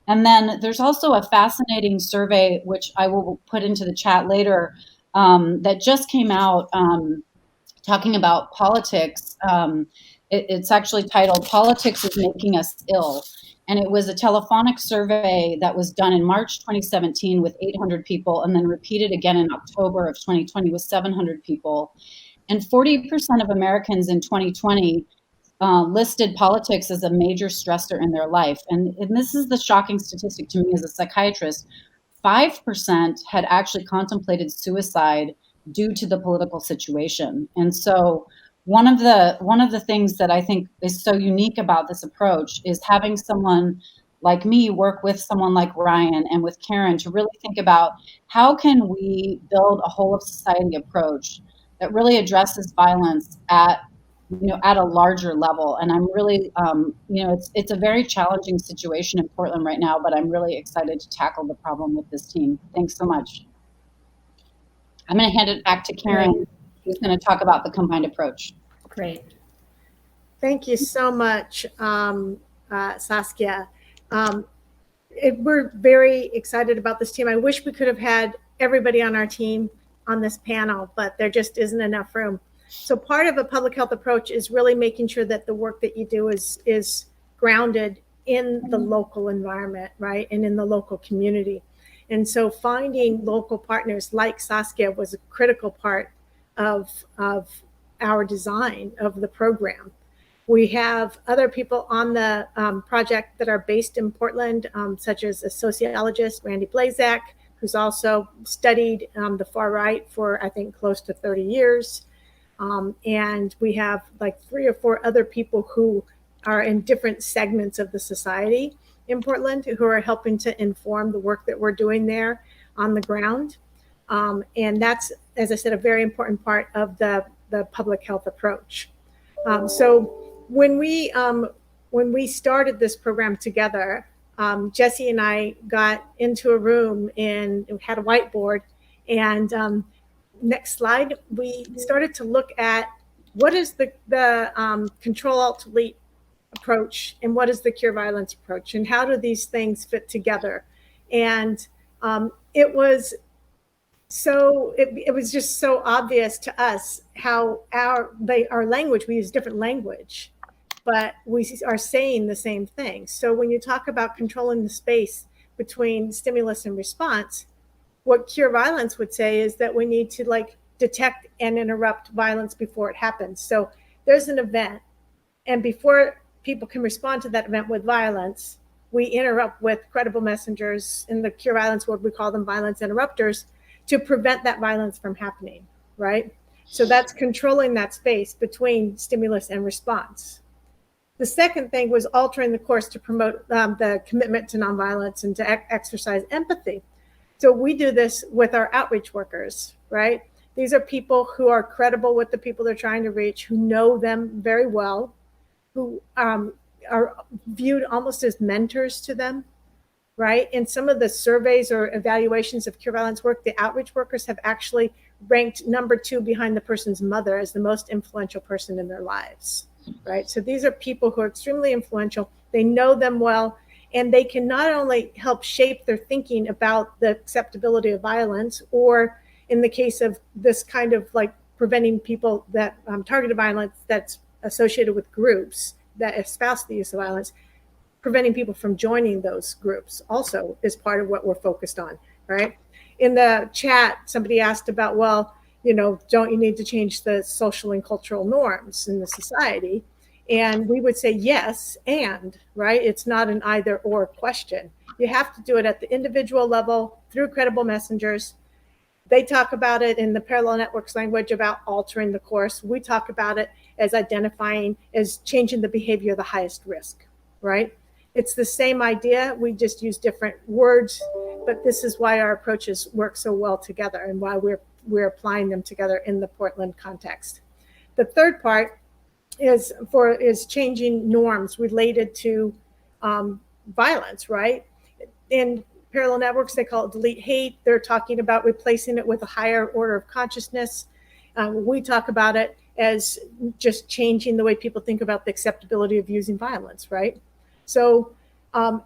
And then there's also a fascinating survey, which I will put into the chat later, that just came out talking about politics. It's actually titled "Politics is Making Us Ill." And it was a telephonic survey that was done in March 2017 with 800 people, and then repeated again in October of 2020 with 700 people. And 40% of Americans in 2020 listed politics as a major stressor in their life. And this is the shocking statistic to me as a psychiatrist. 5% had actually contemplated suicide due to the political situation. And so one of the things that I think is so unique about this approach is having someone like me work with someone like Ryan and with Karen to really think about how can we build a whole of society approach that really addresses violence at a larger level. And I'm really, it's a very challenging situation in Portland right now, but I'm really excited to tackle the problem with this team. Thanks so much. I'm going to hand it back to Karen, who's going to talk about the combined approach. Great. Thank you so much, Saskia. We're very excited about this team. I wish we could have had everybody on our team on this panel, but there just isn't enough room. So part of a public health approach is really making sure that the work that you do is grounded in the local environment, right? And in the local community. And so finding local partners like Saskia was a critical part of our design of the program. We have other people on the project that are based in Portland, such as a sociologist, Randy Blazak, who's also studied the far right for, I think, close to 30 years. And we have like 3 or 4 other people who are in different segments of the society in Portland who are helping to inform the work that we're doing there on the ground. And that's, as I said, a very important part of the public health approach. So when we started this program together, Jesse and I got into a room and had a whiteboard, and next slide, we started to look at what is the Ctrl+Alt+Delete approach and what is the cure violence approach, and how do these things fit together. And it was just so obvious to us how our language, we use different language, but we are saying the same thing. So when you talk about controlling the space between stimulus and response, what cure violence would say is that we need to detect and interrupt violence before it happens. So there's an event, and before people can respond to that event with violence, we interrupt with credible messengers. In the cure violence world, we call them violence interrupters, to prevent that violence from happening, right? So that's controlling that space between stimulus and response. The second thing was altering the course to promote the commitment to nonviolence and to exercise empathy. So we do this with our outreach workers, right? These are people who are credible with the people they're trying to reach, who know them very well, who are viewed almost as mentors to them, right? In some of the surveys or evaluations of cure violence work, the outreach workers have actually ranked number 2 behind the person's mother as the most influential person in their lives, right? So these are people who are extremely influential. They know them well, and they can not only help shape their thinking about the acceptability of violence, or in the case of this kind of like preventing people that targeted violence that's associated with groups that espouse the use of violence, preventing people from joining those groups also is part of what we're focused on, right? In the chat, somebody asked about, well, don't you need to change the social and cultural norms in the society? And we would say yes, and, right? It's not an either or question. You have to do it at the individual level through credible messengers. They talk about it in the parallel networks language about altering the course. We talk about it as identifying, as changing the behavior of the highest risk, right? It's the same idea. We just use different words, but this is why our approaches work so well together and why we're applying them together in the Portland context. The third part is changing norms related to violence, right? In parallel networks, they call it delete hate. They're talking about replacing it with a higher order of consciousness. We talk about it as just changing the way people think about the acceptability of using violence, right? So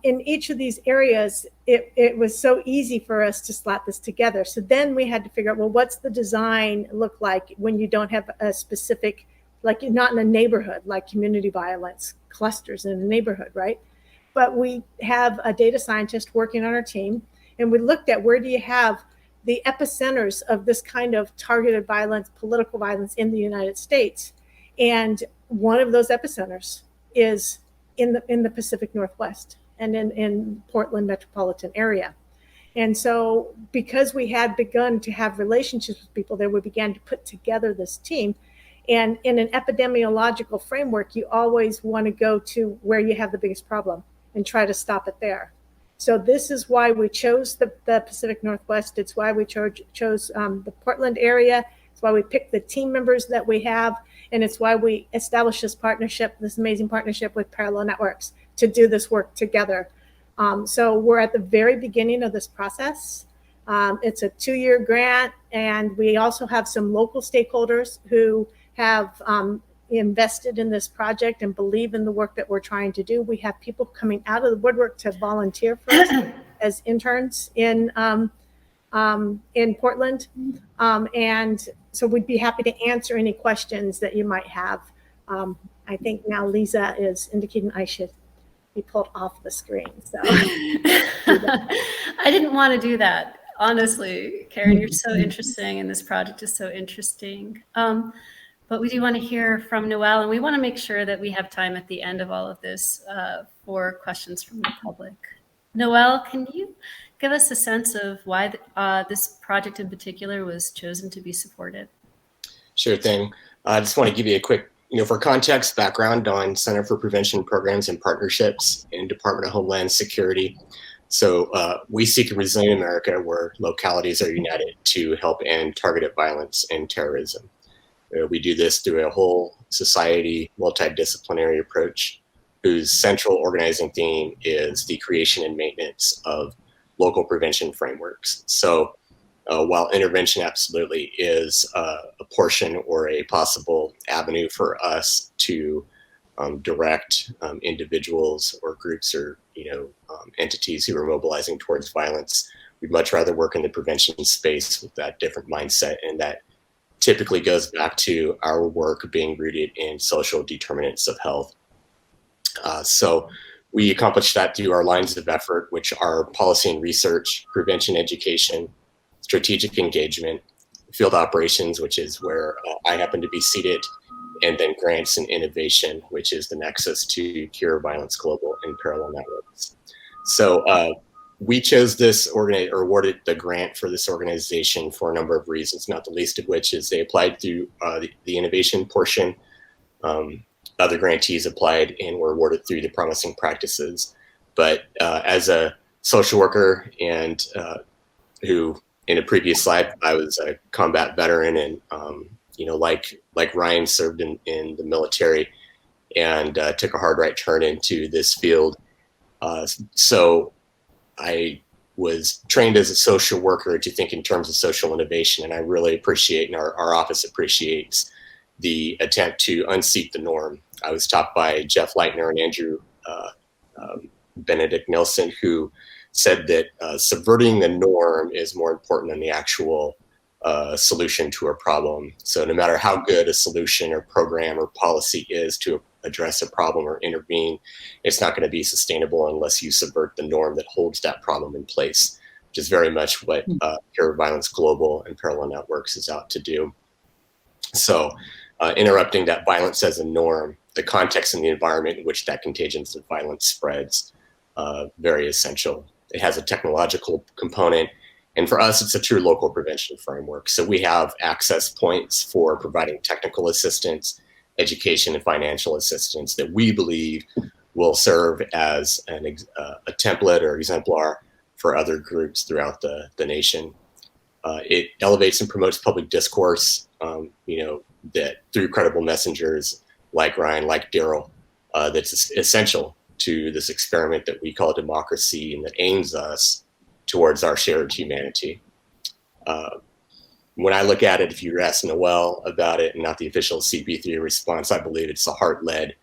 in each of these areas, it was so easy for us to slap this together. So then we had to figure out, well, what's the design look like when you don't have a specific, like you're not in a neighborhood, like community violence clusters in a neighborhood, right? But we have a data scientist working on our team, and we looked at where do you have the epicenters of this kind of targeted violence, political violence in the United States. And one of those epicenters is in the Pacific Northwest and in Portland metropolitan area. And so because we had begun to have relationships with people there, we began to put together this team. And in an epidemiological framework, you always want to go to where you have the biggest problem and try to stop it there. So this is why we chose the Pacific Northwest. It's why we chose the Portland area. It's why we picked the team members that we have. And it's why we established this partnership, this amazing partnership with Parallel Networks to do this work together. So we're at the very beginning of this process. It's a 2-year grant, and we also have some local stakeholders who have invested in this project and believe in the work that we're trying to do. We have people coming out of the woodwork to volunteer for us as interns in Portland. And so we'd be happy to answer any questions that you might have. I think now Lisa is indicating I should be pulled off the screen. So I didn't want to do that, honestly. Karen, you're so interesting, and this project is so interesting. But we do want to hear from Noelle, and we want to make sure that we have time at the end of all of this for questions from the public. Noelle, can you give us a sense of why this project in particular was chosen to be supported? Sure thing. I just want to give you a quick, for context, background on Center for Prevention Programs and Partnerships in Department of Homeland Security. So we seek a resilient America where localities are united to help end targeted violence and terrorism. We do this through a whole society, multidisciplinary approach whose central organizing theme is the creation and maintenance of local prevention frameworks. So while intervention absolutely is a portion or a possible avenue for us to direct individuals or groups or entities who are mobilizing towards violence, we'd much rather work in the prevention space with that different mindset, and that typically goes back to our work being rooted in social determinants of health. So we accomplish that through our lines of effort, which are policy and research, prevention education, strategic engagement, field operations, which is where I happen to be seated, and then grants and innovation, which is the nexus to Cure Violence Global and Parallel Networks. So We chose this or awarded the grant for this organization for a number of reasons, not the least of which is they applied through the innovation portion. Other grantees applied and were awarded through the promising practices. But as a social worker and who in a previous slide, I was a combat veteran and, like Ryan served in the military and took a hard right turn into this field. So I was trained as a social worker to think in terms of social innovation, and I really appreciate, and our office appreciates, the attempt to unseat the norm. I was taught by Jeff Leitner and Andrew Benedict Nelson, who said that subverting the norm is more important than the actual solution to a problem. So no matter how good a solution or program or policy is to address a problem or intervene, it's not going to be sustainable unless you subvert the norm that holds that problem in place, which is very much what Pure Violence Global and Parallel Networks is out to do. So interrupting that violence as a norm, the context and the environment in which that contagion of violence spreads, very essential. It has a technological component. And for us, it's a true local prevention framework. So we have access points for providing technical assistance, education, and financial assistance that we believe will serve as a template or exemplar for other groups throughout the nation. It elevates and promotes public discourse, that through credible messengers like Ryan, like Daryl, that's essential to this experiment that we call democracy and that aims us towards our shared humanity. When I look at it, if you ask Noel about it and not the official CP3 response, I believe it's a heart-led,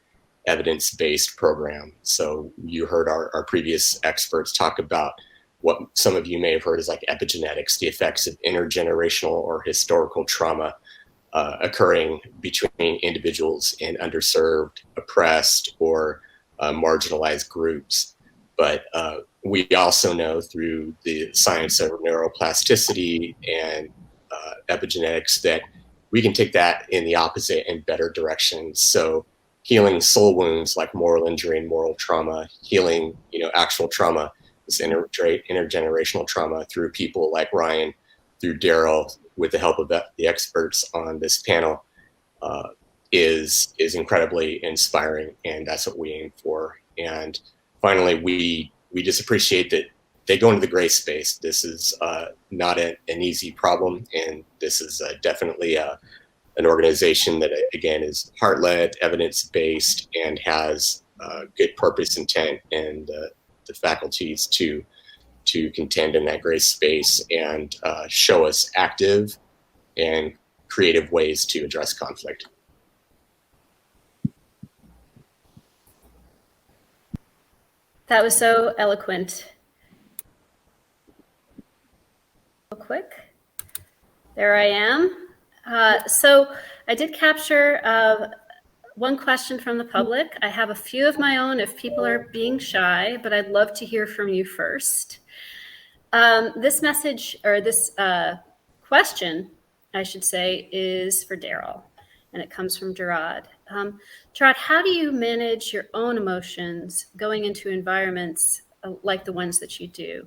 evidence-based program. So you heard our previous experts talk about what some of you may have heard is like epigenetics, the effects of intergenerational or historical trauma occurring between individuals in underserved, oppressed, or marginalized groups. But we also know through the science of neuroplasticity and epigenetics that we can take that in the opposite and better direction. So healing soul wounds like moral injury and moral trauma, healing, actual trauma, this intergenerational trauma through people like Ryan, through Daryl, with the help of the experts on this panel, is incredibly inspiring, and that's what we aim for. And finally, we just appreciate that they go into the gray space. This is not an easy problem, and this is definitely an organization that, again, is heart-led, evidence-based, and has good purpose, intent, and the faculties to contend in that gray space and show us active and creative ways to address conflict. That was so eloquent. Real quick. There I am. So I did capture one question from the public. I have a few of my own if people are being shy, but I'd love to hear from you first. This message, or this question, I should say, is for Daryl, and it comes from Gerard. Gerard, how do you manage your own emotions going into environments like the ones that you do?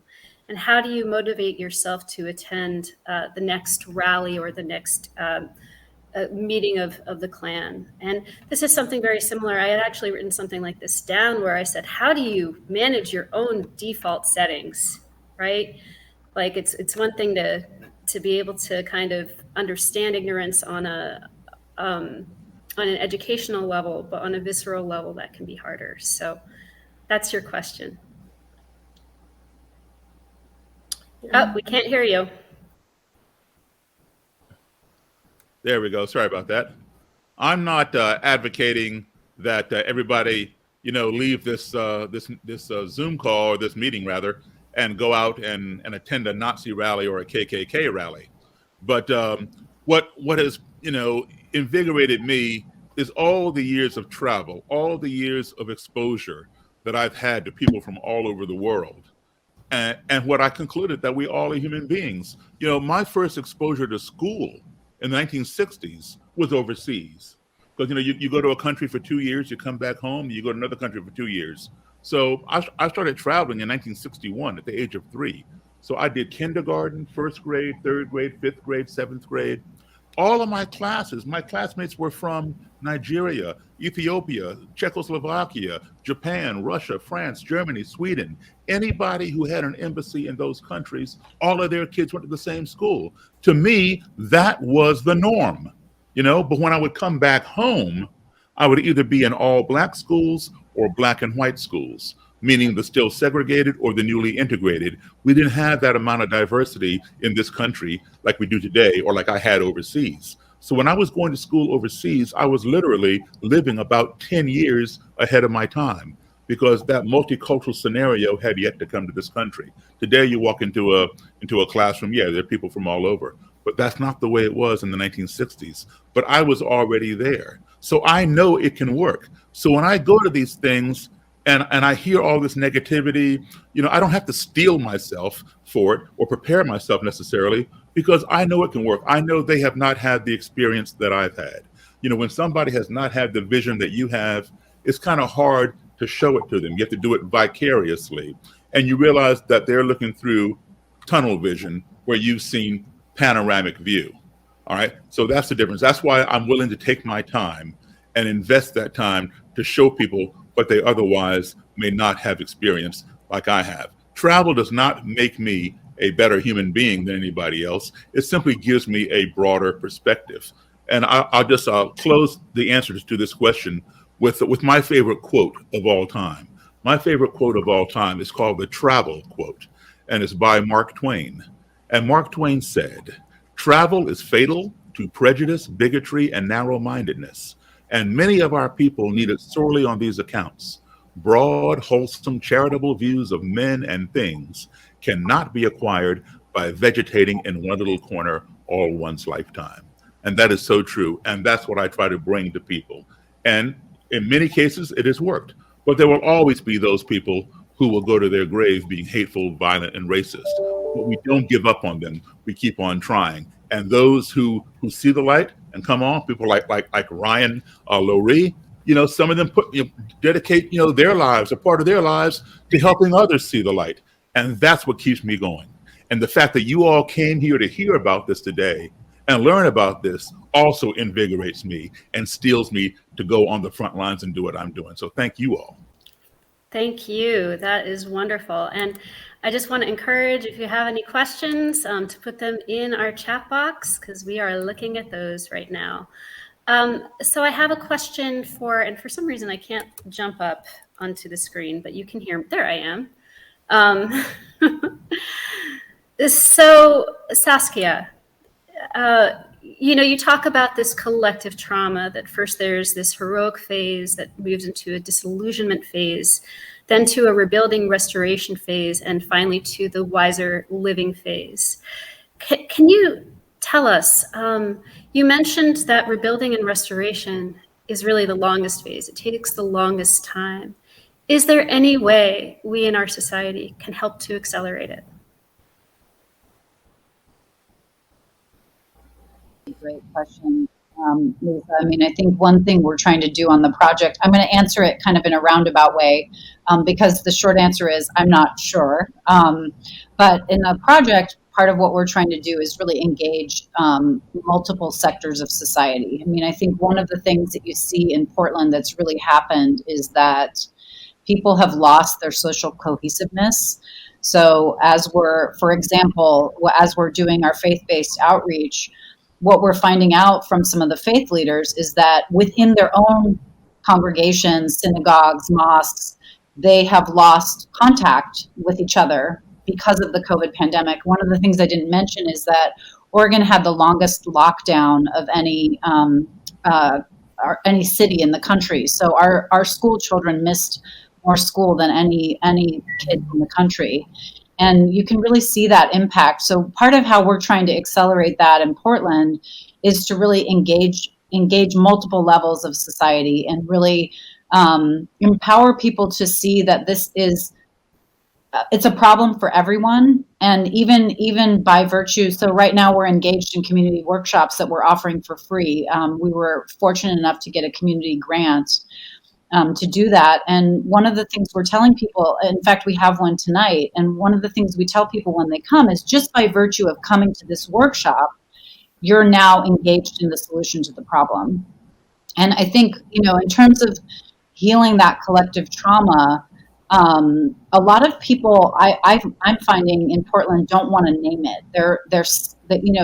And how do you motivate yourself to attend the next rally or the next meeting of the Klan? And this is something very similar. I had actually written something like this down where I said, how do you manage your own default settings, right? Like it's one thing to be able to kind of understand ignorance on an educational level, but on a visceral level, that can be harder. So that's your question. Oh, we can't hear you. There we go. Sorry about that. I'm not advocating that everybody, leave this Zoom call or this meeting rather, and go out and attend a Nazi rally or a KKK rally. But what has invigorated me is all the years of travel, all the years of exposure that I've had to people from all over the world. And what I concluded that we all are human beings. My first exposure to school in the 1960s was overseas. Because, you go to a country for 2 years, you come back home, you go to another country for 2 years. So I started traveling in 1961 at the age of 3. So I did kindergarten, first grade, third grade, fifth grade, seventh grade. All of my classes, my classmates were from Nigeria, Ethiopia, Czechoslovakia, Japan, Russia, France, Germany, Sweden. Anybody who had an embassy in those countries, all of their kids went to the same school. To me, that was the norm, but when I would come back home, I would either be in all black schools or black and white schools, meaning the still segregated or the newly integrated. We didn't have that amount of diversity in this country like we do today, or like I had overseas. So when I was going to school overseas, I was literally living about 10 years ahead of my time, because that multicultural scenario had yet to come to this country. Today, you walk into a classroom, yeah, there are people from all over, but that's not the way it was in the 1960s. But I was already there. So I know it can work. So when I go to these things, and I hear all this negativity, I don't have to steel myself for it or prepare myself necessarily, because I know it can work. I know they have not had the experience that I've had. When somebody has not had the vision that you have, it's kind of hard to show it to them. You have to do it vicariously. And you realize that they're looking through tunnel vision where you've seen panoramic view. All right. So that's the difference. That's why I'm willing to take my time and invest that time to show people what they otherwise may not have experienced like I have. Travel does not make me a better human being than anybody else. It simply gives me a broader perspective. And I'll just close the answers to this question with my favorite quote of all time. My favorite quote of all time is called the Travel Quote, and it's by Mark Twain. And Mark Twain said, "Travel is fatal to prejudice, bigotry, and narrow-mindedness. And many of our people need it sorely on these accounts. Broad, wholesome, charitable views of men and things cannot be acquired by vegetating in one little corner all one's lifetime." And that is so true. And that's what I try to bring to people. And in many cases, it has worked. But there will always be those people who will go to their grave being hateful, violent, and racist. But we don't give up on them. We keep on trying. And those who see the light and come on, people like Ryan Lowry, some of them dedicate their lives, a part of their lives, to helping others see the light. And that's what keeps me going. And the fact that you all came here to hear about this today and learn about this also invigorates me and steels me to go on the front lines and do what I'm doing. So thank you all. Thank you. That is wonderful. And I just want to encourage, if you have any questions, to put them in our chat box, because we are looking at those right now. So I have a question and for some reason I can't jump up onto the screen, but you can hear, there I am. So Saskia, you talk about this collective trauma, that first there's this heroic phase that moves into a disillusionment phase, then to a rebuilding restoration phase, and finally to the wiser living phase. Can you tell us, you mentioned that rebuilding and restoration is really the longest phase. It takes the longest time. Is there any way we in our society can help to accelerate it? Great question, Lisa. I think one thing we're trying to do on the project, I'm going to answer it kind of in a roundabout way, because the short answer is I'm not sure. But in the project, part of what we're trying to do is really engage multiple sectors of society. I think one of the things that you see in Portland that's really happened is that people have lost their social cohesiveness. So for example, as we're doing our faith-based outreach, what we're finding out from some of the faith leaders is that within their own congregations, synagogues, mosques, they have lost contact with each other because of the COVID pandemic. One of the things I didn't mention is that Oregon had the longest lockdown of any city in the country. So our school children missed more school than any kid in the country. And you can really see that impact. So part of how we're trying to accelerate that in Portland is to really engage multiple levels of society and really empower people to see that this is it's a problem for everyone. And even by virtue, so right now we're engaged in community workshops that we're offering for free. We were fortunate enough to get a community grant. to do that. And one of the things we're telling people, in fact, we have one tonight, and one of the things we tell people when they come is just by virtue of coming to this workshop, you're now engaged in the solution to the problem. And I think, in terms of healing that collective trauma, a lot of people I'm finding in Portland don't want to name it. They're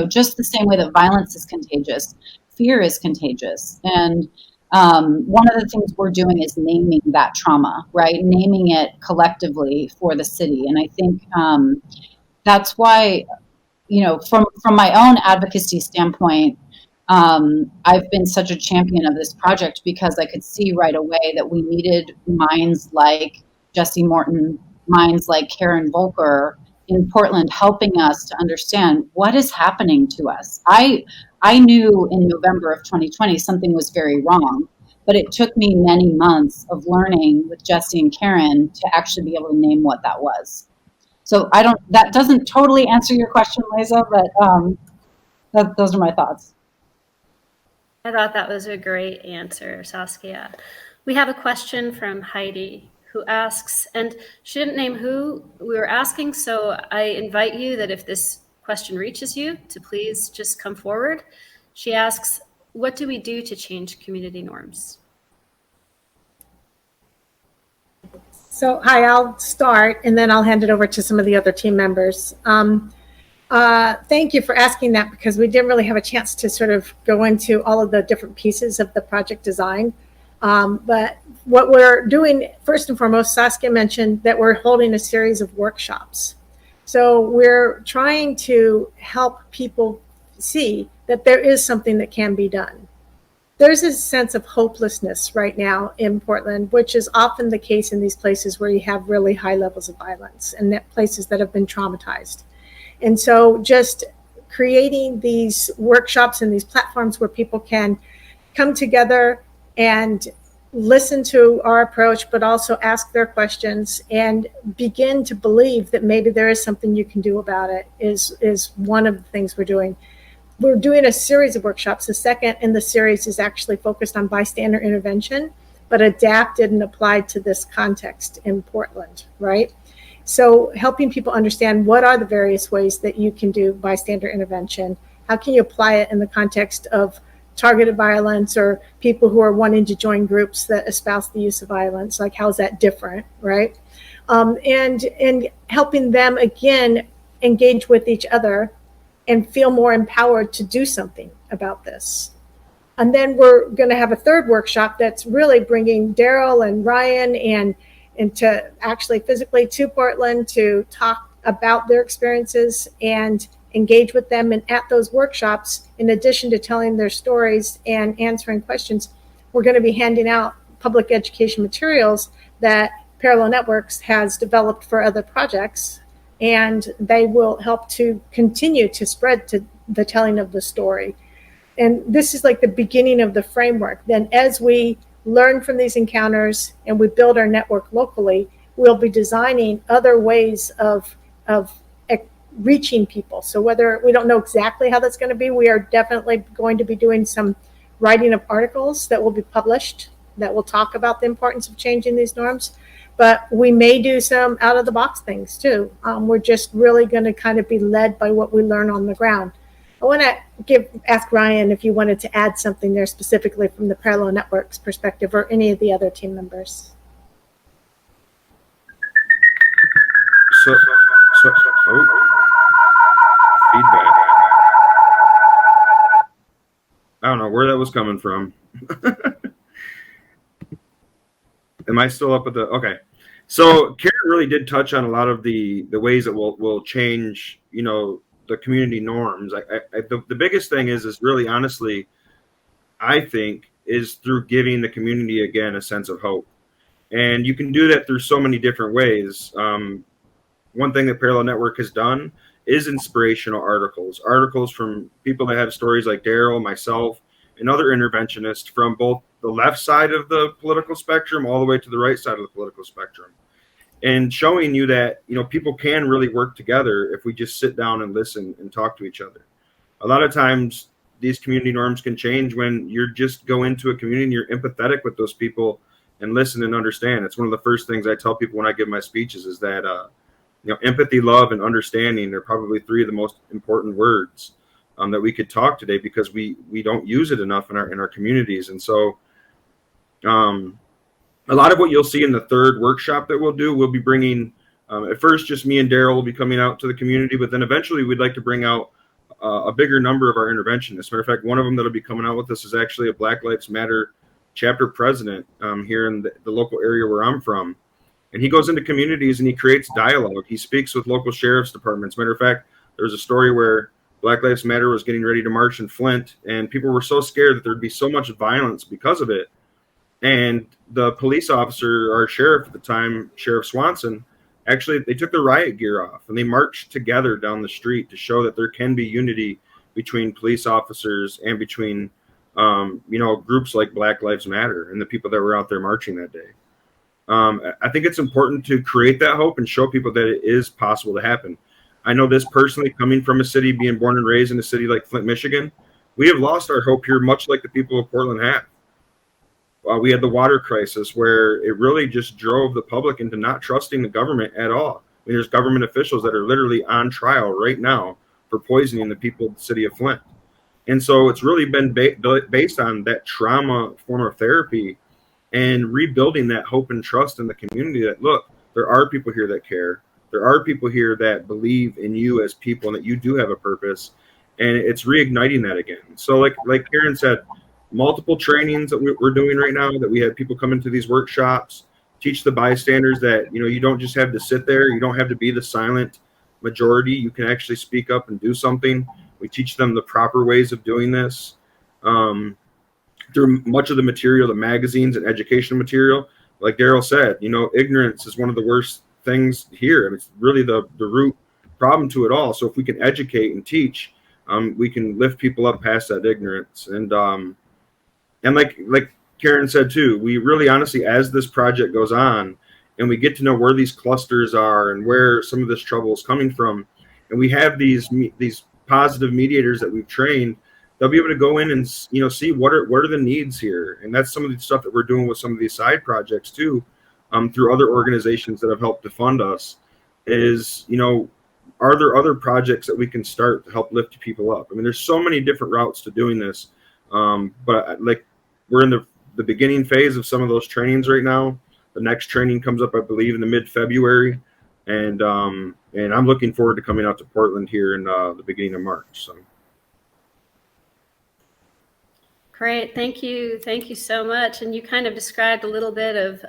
just the same way that violence is contagious, fear is contagious. And one of the things we're doing is naming that trauma, right? Naming it collectively for the city. And I think that's why, from my own advocacy standpoint, I've been such a champion of this project because I could see right away that we needed minds like Jesse Morton, minds like Karen Volker in Portland helping us to understand what is happening to us. I knew in November of 2020 something was very wrong, but it took me many months of learning with Jesse and Karen to actually be able to name what that was. So that doesn't totally answer your question, Liza, but those are my thoughts. I thought that was a great answer, Saskia. We have a question from Heidi who asks, and she didn't name who we were asking, so I invite you that if this question reaches you to please just come forward. She asks, what do we do to change community norms? So, hi, I'll start and then I'll hand it over to some of the other team members. Thank you for asking that because we didn't really have a chance to sort of go into all of the different pieces of the project design. But what we're doing, first and foremost, Saskia mentioned that we're holding a series of workshops. So we're trying to help people see that there is something that can be done. There's a sense of hopelessness right now in Portland, which is often the case in these places where you have really high levels of violence and that places that have been traumatized. And so just creating these workshops and these platforms where people can come together and listen to our approach, but also ask their questions and begin to believe that maybe there is something you can do about it is one of the things we're doing. We're doing a series of workshops. The second in the series is actually focused on bystander intervention, but adapted and applied to this context in Portland, right? So helping people understand what are the various ways that you can do bystander intervention. How can you apply it in the context of targeted violence or people who are wanting to join groups that espouse the use of violence? Like, how is that different, right? And helping them, again, engage with each other and feel more empowered to do something about this. And then we're going to have a third workshop that's really bringing Daryl and Ryan and to actually physically to Portland to talk about their experiences and engage with them. And at those workshops, in addition to telling their stories and answering questions, we're going to be handing out public education materials that Parallel Networks has developed for other projects, and they will help to continue to spread to the telling of the story. And this is like the beginning of the framework. Then as we learn from these encounters and we build our network locally, we'll be designing other ways of reaching people. So whether we don't know exactly how that's going to be, we are definitely going to be doing some writing of articles that will be published that will talk about the importance of changing these norms. But we may do some out of the box things too. We're just really going to kind of be led by what we learn on the ground. I want to ask Ryan if you wanted to add something there specifically from the Parallel Networks perspective, or any of the other team members. Feedback. I don't know where that was coming from. Am I still up with the, okay. So Karen really did touch on a lot of the ways that will change, the community norms. The biggest thing is really honestly, I think, is through giving the community again a sense of hope. And you can do that through so many different ways. One thing that Parallel Network has done is inspirational articles from people that have stories like Daryl, myself, and other interventionists from both the left side of the political spectrum all the way to the right side of the political spectrum, and showing you that people can really work together if we just sit down and listen and talk to each other. A lot of times these community norms can change when you just go into a community and you're empathetic with those people and listen and understand. It's one of the first things I tell people when I give my speeches is that, empathy, love, and understanding are probably three of the most important words that we could talk today, because we don't use it enough in our communities. And so a lot of what you'll see in the third workshop that we'll be bringing, at first just me and Daryl will be coming out to the community, but then eventually we'd like to bring out a bigger number of our interventionists. As a matter of fact, one of them that'll be coming out with us is actually a Black Lives Matter chapter president here in the local area where I'm from. And he goes into communities and he creates dialogue. He speaks with local sheriff's departments. Matter of fact, there's a story where Black Lives Matter was getting ready to march in Flint, and people were so scared that there'd be so much violence because of it. And the police officer, our sheriff at the time, Sheriff Swanson, actually, they took their riot gear off and they marched together down the street to show that there can be unity between police officers and between, groups like Black Lives Matter and the people that were out there marching that day. I think it's important to create that hope and show people that it is possible to happen. I know this personally, coming from a city, being born and raised in a city like Flint, Michigan, we have lost our hope here, much like the people of Portland have. We had the water crisis where it really just drove the public into not trusting the government at all. I mean, there's government officials that are literally on trial right now for poisoning the people of the city of Flint. And so it's really been based on that trauma form of therapy and rebuilding that hope and trust in the community that, look, there are people here that care. There are people here that believe in you as people and that you do have a purpose. And it's reigniting that again. So like Karen said, multiple trainings that we're doing right now, that we have people come into these workshops, teach the bystanders that, you don't just have to sit there. You don't have to be the silent majority. You can actually speak up and do something. We teach them the proper ways of doing this. Through much of the material, the magazines and educational material, like Daryl said, ignorance is one of the worst things here. And it's really the root problem to it all. So if we can educate and teach, we can lift people up past that ignorance. And like Karen said too, we really honestly, as this project goes on and we get to know where these clusters are and where some of this trouble is coming from, and we have these positive mediators that we've trained, they'll be able to go in and see what are the needs here. And that's some of the stuff that we're doing with some of these side projects too, through other organizations that have helped to fund us, is, are there other projects that we can start to help lift people up? I mean, there's so many different routes to doing this. But like, we're in the beginning phase of some of those trainings right now. The next training comes up, I believe, in the mid-February. And I'm looking forward to coming out to Portland here in the beginning of March. So. Great. Thank you. Thank you so much. And you kind of described a little bit of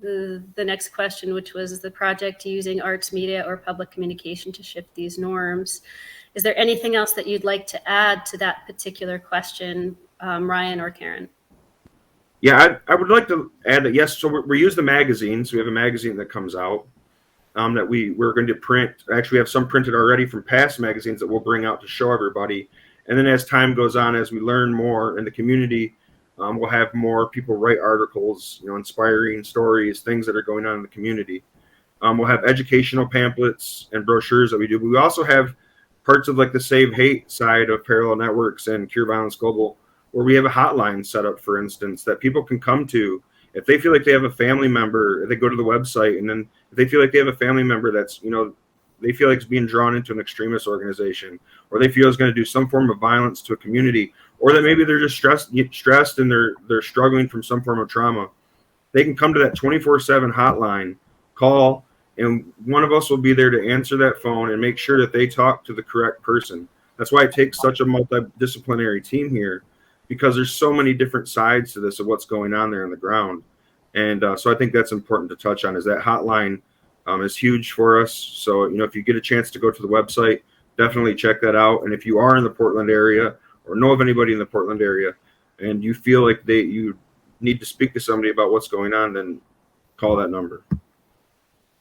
the next question, which was the project using arts, media, or public communication to shift these norms. Is there anything else that you'd like to add to that particular question, Ryan or Karen? Yeah, I would like to add that, yes, so we use the magazines. We have a magazine that comes out that we're going to print. Actually, we have some printed already from past magazines that we'll bring out to show everybody. And then as time goes on, as we learn more in the community, we'll have more people write articles, inspiring stories, things that are going on in the community. We'll have educational pamphlets and brochures that we do. But we also have parts of like the Save Hate side of Parallel Networks and Cure Violence Global, where we have a hotline set up, for instance, that people can come to if they feel like they have a family member. If they go to the website, and then if they feel like they have a family member that's, they feel like it's being drawn into an extremist organization, or they feel it's going to do some form of violence to a community, or that maybe they're just stressed and they're struggling from some form of trauma, they can come to that 24/7 hotline, call, and one of us will be there to answer that phone and make sure that they talk to the correct person. That's why it takes such a multidisciplinary team here, because there's so many different sides to this of what's going on there on the ground. And so I think that's important to touch on, is that hotline is huge for us. So, if you get a chance to go to the website, definitely check that out. And if you are in the Portland area or know of anybody in the Portland area and you feel like you need to speak to somebody about what's going on, then call that number.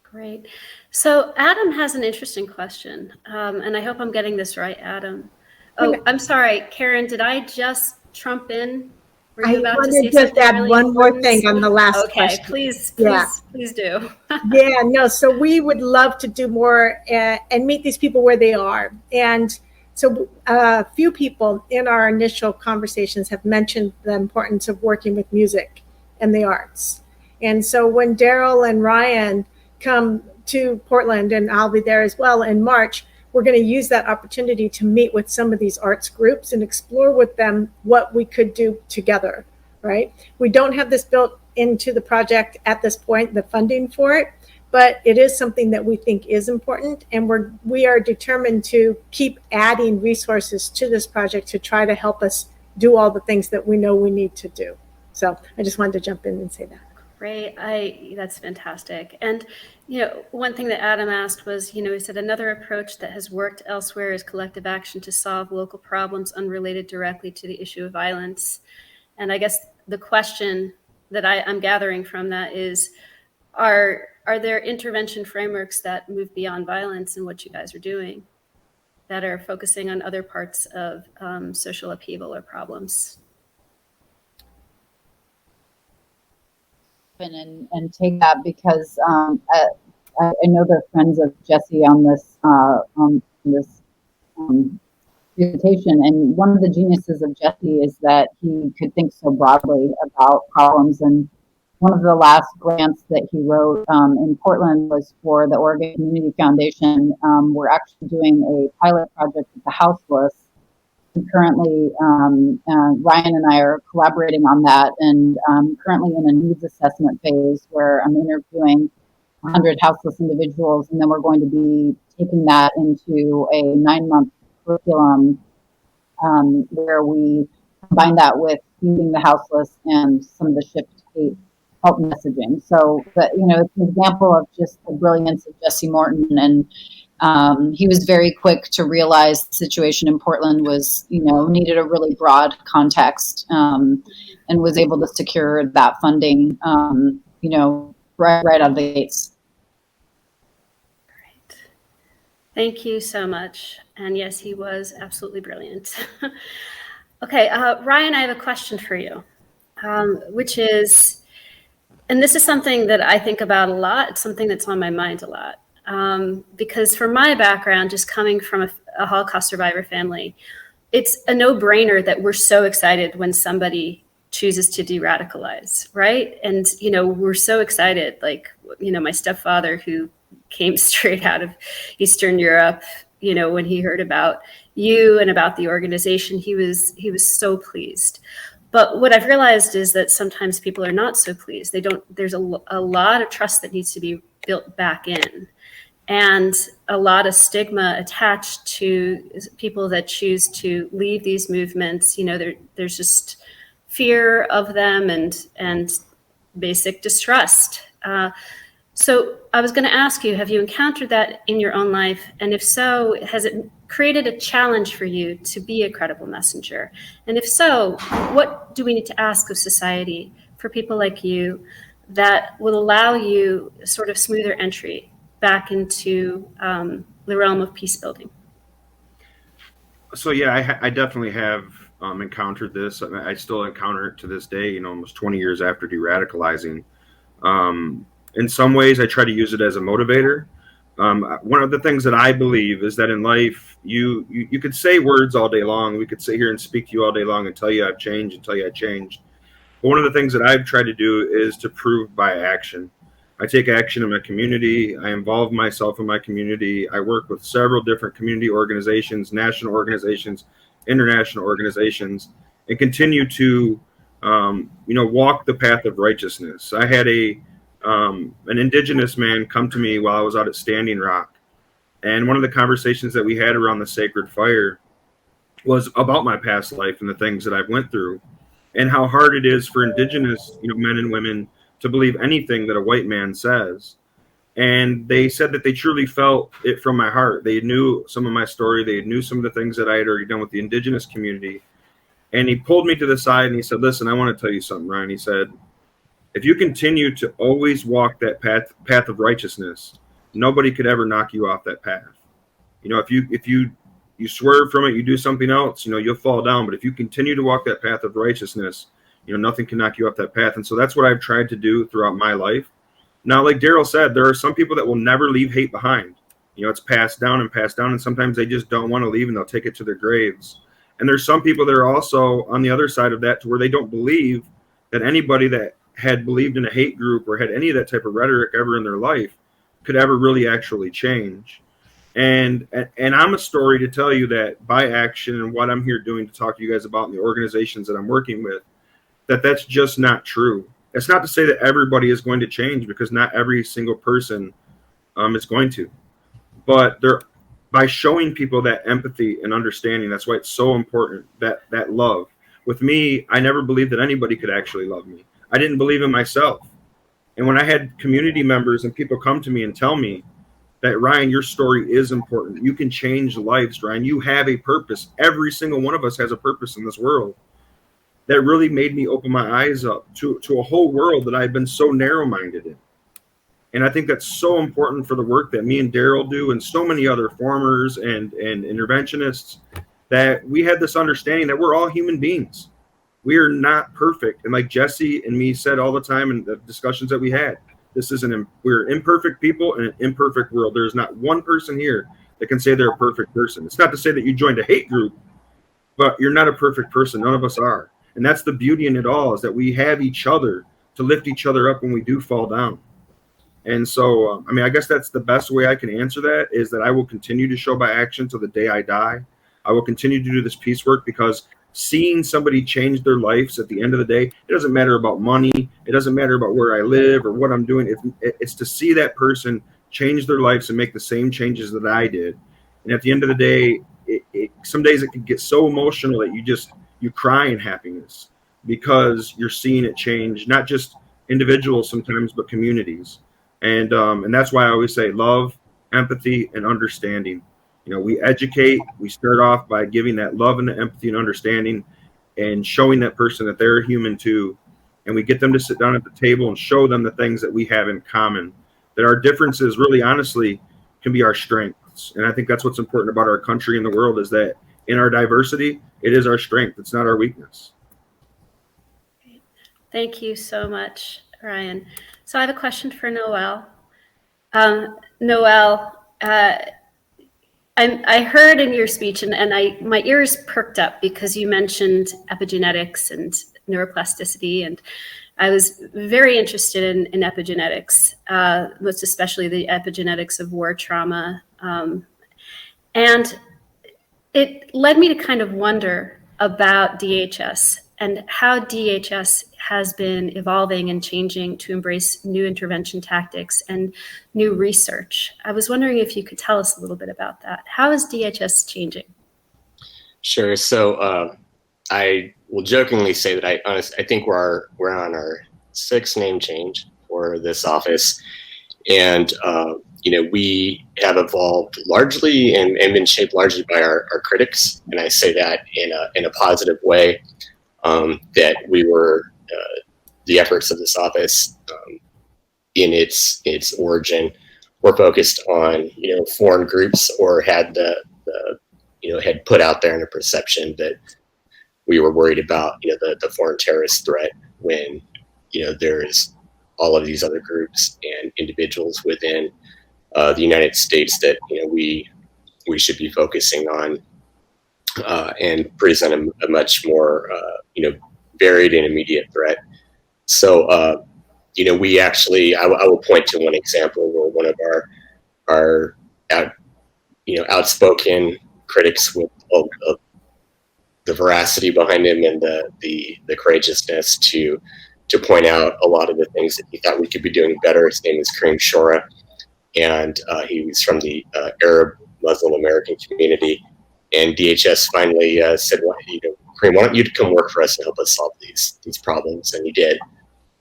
Great. So Adam has an interesting question, and I hope I'm getting this right, Adam. Oh, I'm sorry, Karen, did I just trump in? Were you about to say just something add really one more important? thing on the last Okay, question. please do. Yeah, no, so we would love to do more and meet these people where they are. And so a few people in our initial conversations have mentioned the importance of working with music and the arts. And so when Daryl and Ryan come to Portland, and I'll be there as well in March, we're going to use that opportunity to meet with some of these arts groups and explore with them what we could do together, right? We don't have this built into the project at this point, the funding for it, but it is something that we think is important, and we are determined to keep adding resources to this project to try to help us do all the things that we know we need to do. So I just wanted to jump in and say that. Great. That's fantastic. And, one thing that Adam asked was, he said another approach that has worked elsewhere is collective action to solve local problems unrelated directly to the issue of violence. And I guess the question that I'm gathering from that is, are there intervention frameworks that move beyond violence in what you guys are doing that are focusing on other parts of social upheaval or problems? And take that, because I know they're friends of Jesse on this presentation, and one of the geniuses of Jesse is that he could think so broadly about problems. And one of the last grants that he wrote in Portland was for the Oregon Community Foundation. We're actually doing a pilot project with the houseless. And currently, Ryan and I are collaborating on that, and currently in a needs assessment phase where I'm interviewing 100 houseless individuals, and then we're going to be taking that into a 9-month curriculum where we combine that with feeding the houseless and some of the shift hate help messaging. So, but it's an example of just the brilliance of Jesse Morton, and he was very quick to realize the situation in Portland was, needed a really broad context, and was able to secure that funding, right out of the gates. Great. Thank you so much. And yes, he was absolutely brilliant. Okay, Ryan, I have a question for you, which is, and this is something that I think about a lot. It's something that's on my mind a lot. Because from my background, just coming from a Holocaust survivor family, it's a no-brainer that we're so excited when somebody chooses to de-radicalize, right? And, we're so excited, like, my stepfather, who came straight out of Eastern Europe, when he heard about you and about the organization, he was so pleased. But what I've realized is that sometimes people are not so pleased. There's a lot of trust that needs to be built back in, and a lot of stigma attached to people that choose to leave these movements. There's just fear of them and basic distrust. So I was going to ask you, have you encountered that in your own life? And if so, has it created a challenge for you to be a credible messenger? And if so, what do we need to ask of society for people like you that will allow you sort of smoother entry back into the realm of peace building? So yeah, I definitely have encountered this. I still encounter it to this day, almost 20 years after de-radicalizing. In some ways, I try to use it as a motivator. One of the things that I believe is that in life, you could say words all day long. We could sit here and speak to you all day long and tell you I've changed and tell you I changed. But one of the things that I've tried to do is to prove by action. I take action in my community. I involve myself in my community. I work with several different community organizations, national organizations, international organizations, and continue to, walk the path of righteousness. I had an indigenous man come to me while I was out at Standing Rock. And one of the conversations that we had around the sacred fire was about my past life and the things that I've went through, and how hard it is for indigenous, men and women to believe anything that a white man says. And they said that they truly felt it from my heart. They knew some of my story. They knew some of the things that I had already done with the indigenous community. And he pulled me to the side and he said, listen, I want to tell you something, Ryan. He said, if you continue to always walk that path of righteousness, nobody could ever knock you off that path. If you swerve from it, you do something else, you'll fall down. But if you continue to walk that path of righteousness, nothing can knock you off that path. And so that's what I've tried to do throughout my life. Now, like Daryl said, there are some people that will never leave hate behind. It's passed down, and sometimes they just don't want to leave and they'll take it to their graves. And there's some people that are also on the other side of that, to where they don't believe that anybody that had believed in a hate group or had any of that type of rhetoric ever in their life could ever really actually change. And I'm a story to tell you that by action and what I'm here doing to talk to you guys about in the organizations that I'm working with, that's just not true. It's not to say that everybody is going to change, because not every single person is going to. But by showing people that empathy and understanding, that's why it's so important, that love. With me, I never believed that anybody could actually love me. I didn't believe in myself. And when I had community members and people come to me and tell me that, Ryan, your story is important. You can change lives, Ryan. You have a purpose. Every single one of us has a purpose in this world. That really made me open my eyes up to a whole world that I've been so narrow-minded in. And I think that's so important for the work that me and Daryl do, and so many other formers and interventionists, that we had this understanding that we're all human beings. We are not perfect. And like Jesse and me said all the time in the discussions that we had, we're imperfect people in an imperfect world. There's not one person here that can say they're a perfect person. It's not to say that you joined a hate group, but you're not a perfect person. None of us are. And that's the beauty in it all, is that we have each other to lift each other up when we do fall down. And so, I guess that's the best way I can answer that, is that I will continue to show by action till the day I die. I will continue to do this peace work, because seeing somebody change their lives at the end of the day, it doesn't matter about money. It doesn't matter about where I live or what I'm doing. It's to see that person change their lives and make the same changes that I did. And at the end of the day, some days it can get so emotional that you cry in happiness, because you're seeing it change, not just individuals sometimes, but communities. And that's why I always say love, empathy, and understanding. We educate, we start off by giving that love and the empathy and understanding, and showing that person that they're a human too. And we get them to sit down at the table and show them the things that we have in common, that our differences really honestly can be our strengths. And I think that's what's important about our country and the world, is that in our diversity, it is our strength. It's not our weakness. Thank you so much, Ryan. So I have a question for Noel. Noel, I heard in your speech, and my ears perked up because you mentioned epigenetics and neuroplasticity, and I was very interested in epigenetics, most especially the epigenetics of war trauma. And it led me to kind of wonder about DHS and how DHS has been evolving and changing to embrace new intervention tactics and new research. I was wondering if you could tell us a little bit about that. How is DHS changing? Sure. So I will jokingly say that I think we're on our 6th name change for this office, and we have evolved largely and been shaped largely by our critics, and I say that in a positive way. That we were the efforts of this office in its origin were focused on foreign groups, or had had put out there in a perception that we were worried about the foreign terrorist threat, when there's all of these other groups and individuals within the United States that we should be focusing on. And present a much more, varied and immediate threat. So, we actually, I will point to one example where one of our outspoken critics, with the veracity behind him and the courageousness to point out a lot of the things that he thought we could be doing better. His name is Kareem Shora, and he was from the Arab Muslim American community. And DHS finally said, well, Kareem, why don't you come work for us and help us solve these problems? And he did.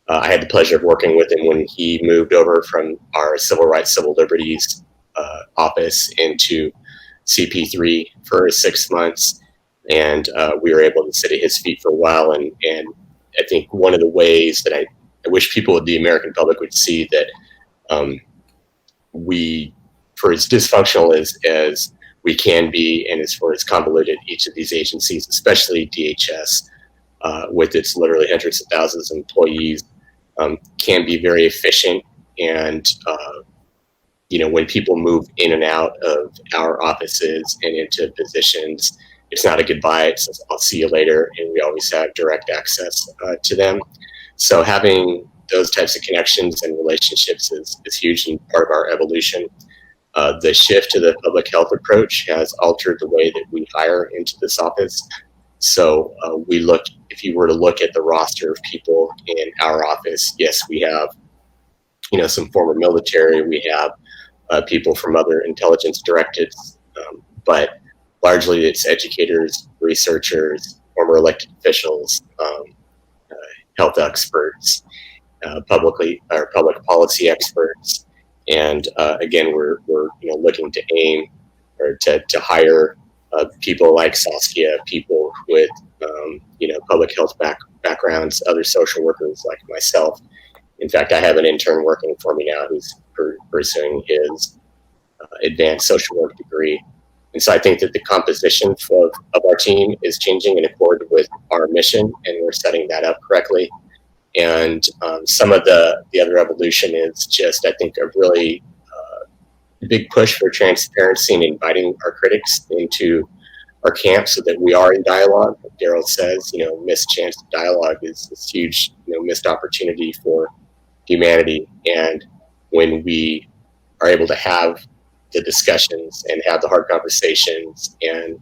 I had the pleasure of working with him when he moved over from our Civil Rights, Civil Liberties office into CP3 for 6 months. And we were able to sit at his feet for a while. And I think one of the ways that I wish people, the American public, would see that we, for as dysfunctional as we can be, and as far as convoluted each of these agencies, especially DHS, with its literally hundreds of thousands of employees, can be very efficient. And when people move in and out of our offices and into positions, it's not a goodbye. It's I'll see you later, and we always have direct access to them. So having those types of connections and relationships is huge and part of our evolution. The shift to the public health approach has altered the way that we hire into this office. So if you were to look at the roster of people in our office, yes, we have, some former military, we have people from other intelligence directives, but largely it's educators, researchers, former elected officials, health experts, public policy experts, and again, we're looking to aim or to hire people like Saskia, people with public health backgrounds, other social workers like myself. In fact, I have an intern working for me now who's pursuing his advanced social work degree. And so I think that the composition of our team is changing in accord with our mission, and we're setting that up correctly. And some of the other evolution is just, I think, a really big push for transparency and inviting our critics into our camp so that we are in dialogue. Like Daryl says, missed chance of dialogue is this huge, missed opportunity for humanity. And when we are able to have the discussions and have the hard conversations and,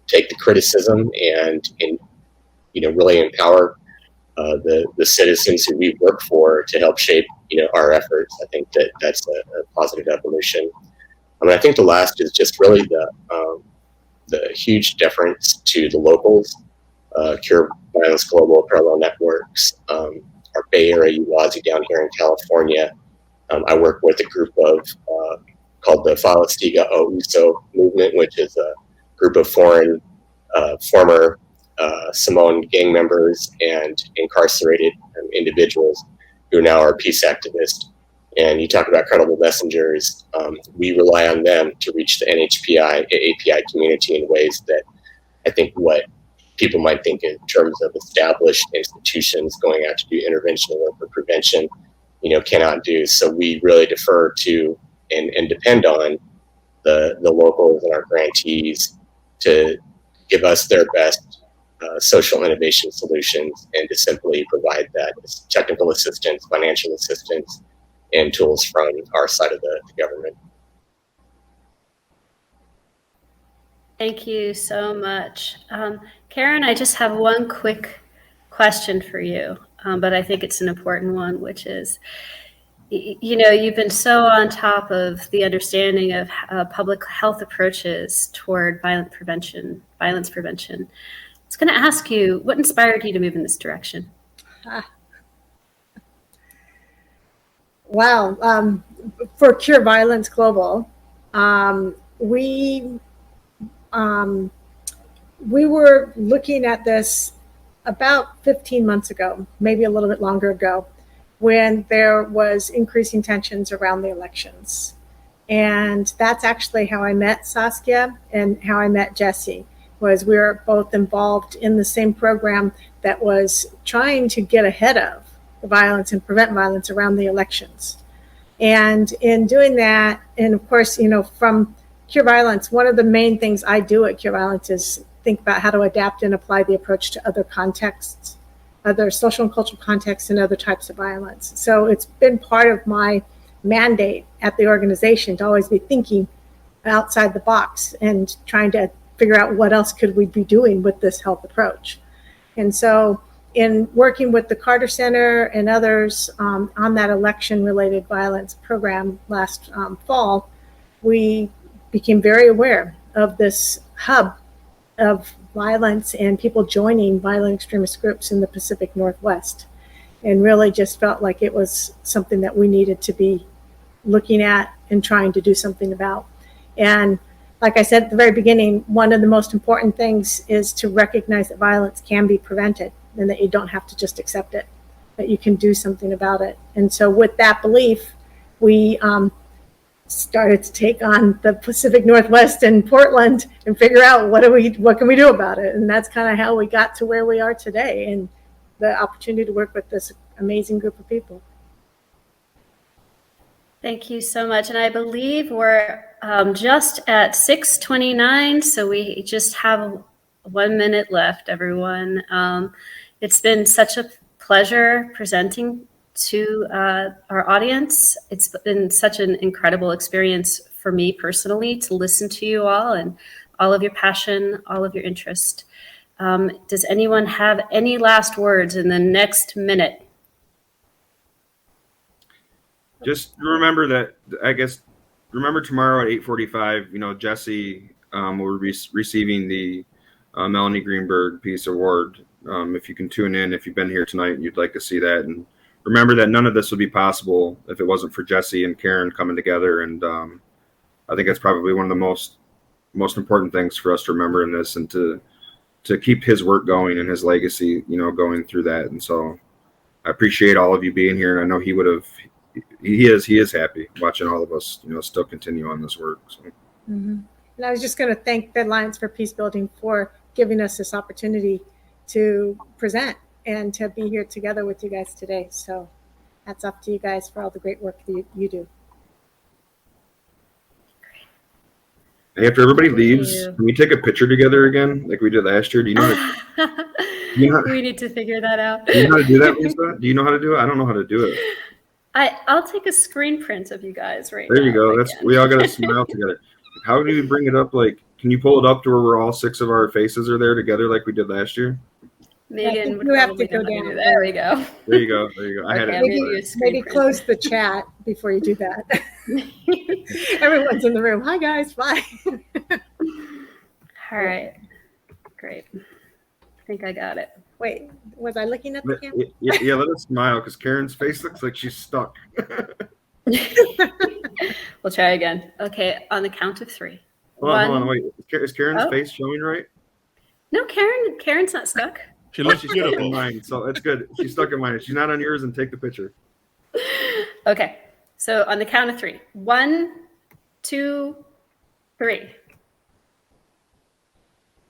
take the criticism and really empower the citizens who we work for to help shape, our efforts, I think that's a positive evolution. I think the last is just really the huge deference to the locals, Cure Violence Global, Parallel Networks, our Bay Area UWASI down here in California. I work with a group of called the Falastiga o Uso movement, which is a group of former Samoan gang members and incarcerated individuals who now are peace activists. And you talk about credible messengers. We rely on them to reach the NHPI, API community in ways that I think what people might think in terms of established institutions going out to do intervention work or prevention, cannot do. So we really defer to and depend on the locals and our grantees to give us their best social innovation solutions and to simply provide that technical assistance, financial assistance, and tools from our side of the government. Thank you so much. Karen, I just have one quick question for you, but I think it's an important one, which is, you've been so on top of the understanding of public health approaches toward violence prevention. I was going to ask you, what inspired you to move in this direction? Wow. For Cure Violence Global, we were looking at this about 15 months ago, maybe a little bit longer ago, when there was increasing tensions around the elections. And that's actually how I met Saskia and how I met Jesse, was we were both involved in the same program that was trying to get ahead of the violence and prevent violence around the elections. And in doing that, and of course, from Cure Violence, one of the main things I do at Cure Violence is think about how to adapt and apply the approach to other contexts, other social and cultural contexts, and other types of violence. So it's been part of my mandate at the organization to always be thinking outside the box and trying to figure out what else could we be doing with this health approach. And so in working with the Carter Center and others on that election-related violence program last fall, we became very aware of this hub of violence and people joining violent extremist groups in the Pacific Northwest, and really just felt like it was something that we needed to be looking at and trying to do something about. And like I said at the very beginning, one of the most important things is to recognize that violence can be prevented and that you don't have to just accept it, that you can do something about it. And so with that belief, we started to take on the Pacific Northwest and Portland and figure out what can we do about it. And that's kind of how we got to where we are today and the opportunity to work with this amazing group of people. Thank you so much. And I believe we're just at 6:29, so we just have 1 minute left, everyone. It's been such a pleasure presenting to our audience. It's been such an incredible experience for me personally to listen to you all and all of your passion, all of your interest. Does anyone have any last words in the next minute? Just remember that, remember tomorrow at 8:45, Jesse will be receiving the Melanie Greenberg Peace Award. If you can tune in, if you've been here tonight and you'd like to see that. And remember that none of this would be possible if it wasn't for Jesse and Karen coming together. And I think that's probably one of the most important things for us to remember in this, and to keep his work going and his legacy, going through that. And so I appreciate all of you being here. And I know he is happy watching all of us, still continue on this work. So. Mm-hmm. And I was just going to thank the Alliance for Peace Building for giving us this opportunity to present and to be here together with you guys today. So hats off to you guys for all the great work that you do. Hey, after everybody leaves, can we take a picture together again like we did last year? Do you know we need to figure that out. Do you know how to do that, Lisa? Do you know how to do it? I don't know how to do it. I'll take a screen print of you guys right there now. You go. We all got to smile together. How do you bring it up? Like, can you pull it up to where we're all 6 of our faces are there together like we did last year? Megan would you have to probably go know how to down. do that. There we go. There you go. I had it. Maybe close the chat before you do that. Everyone's in the room. Hi guys. Bye. All right. Great. I think I got it. Wait, was I looking at the camera? Yeah, let us smile because Karen's face looks like she's stuck. We'll try again. Okay, on the count of 3. Hold on, wait. Is Karen's face showing right? No, Karen's not stuck. She looks she's beautiful. stuck in mine, so it's good. She's stuck in mine. If she's not on yours, and take the picture. Okay, so on the count of 3. 1, 2, 3.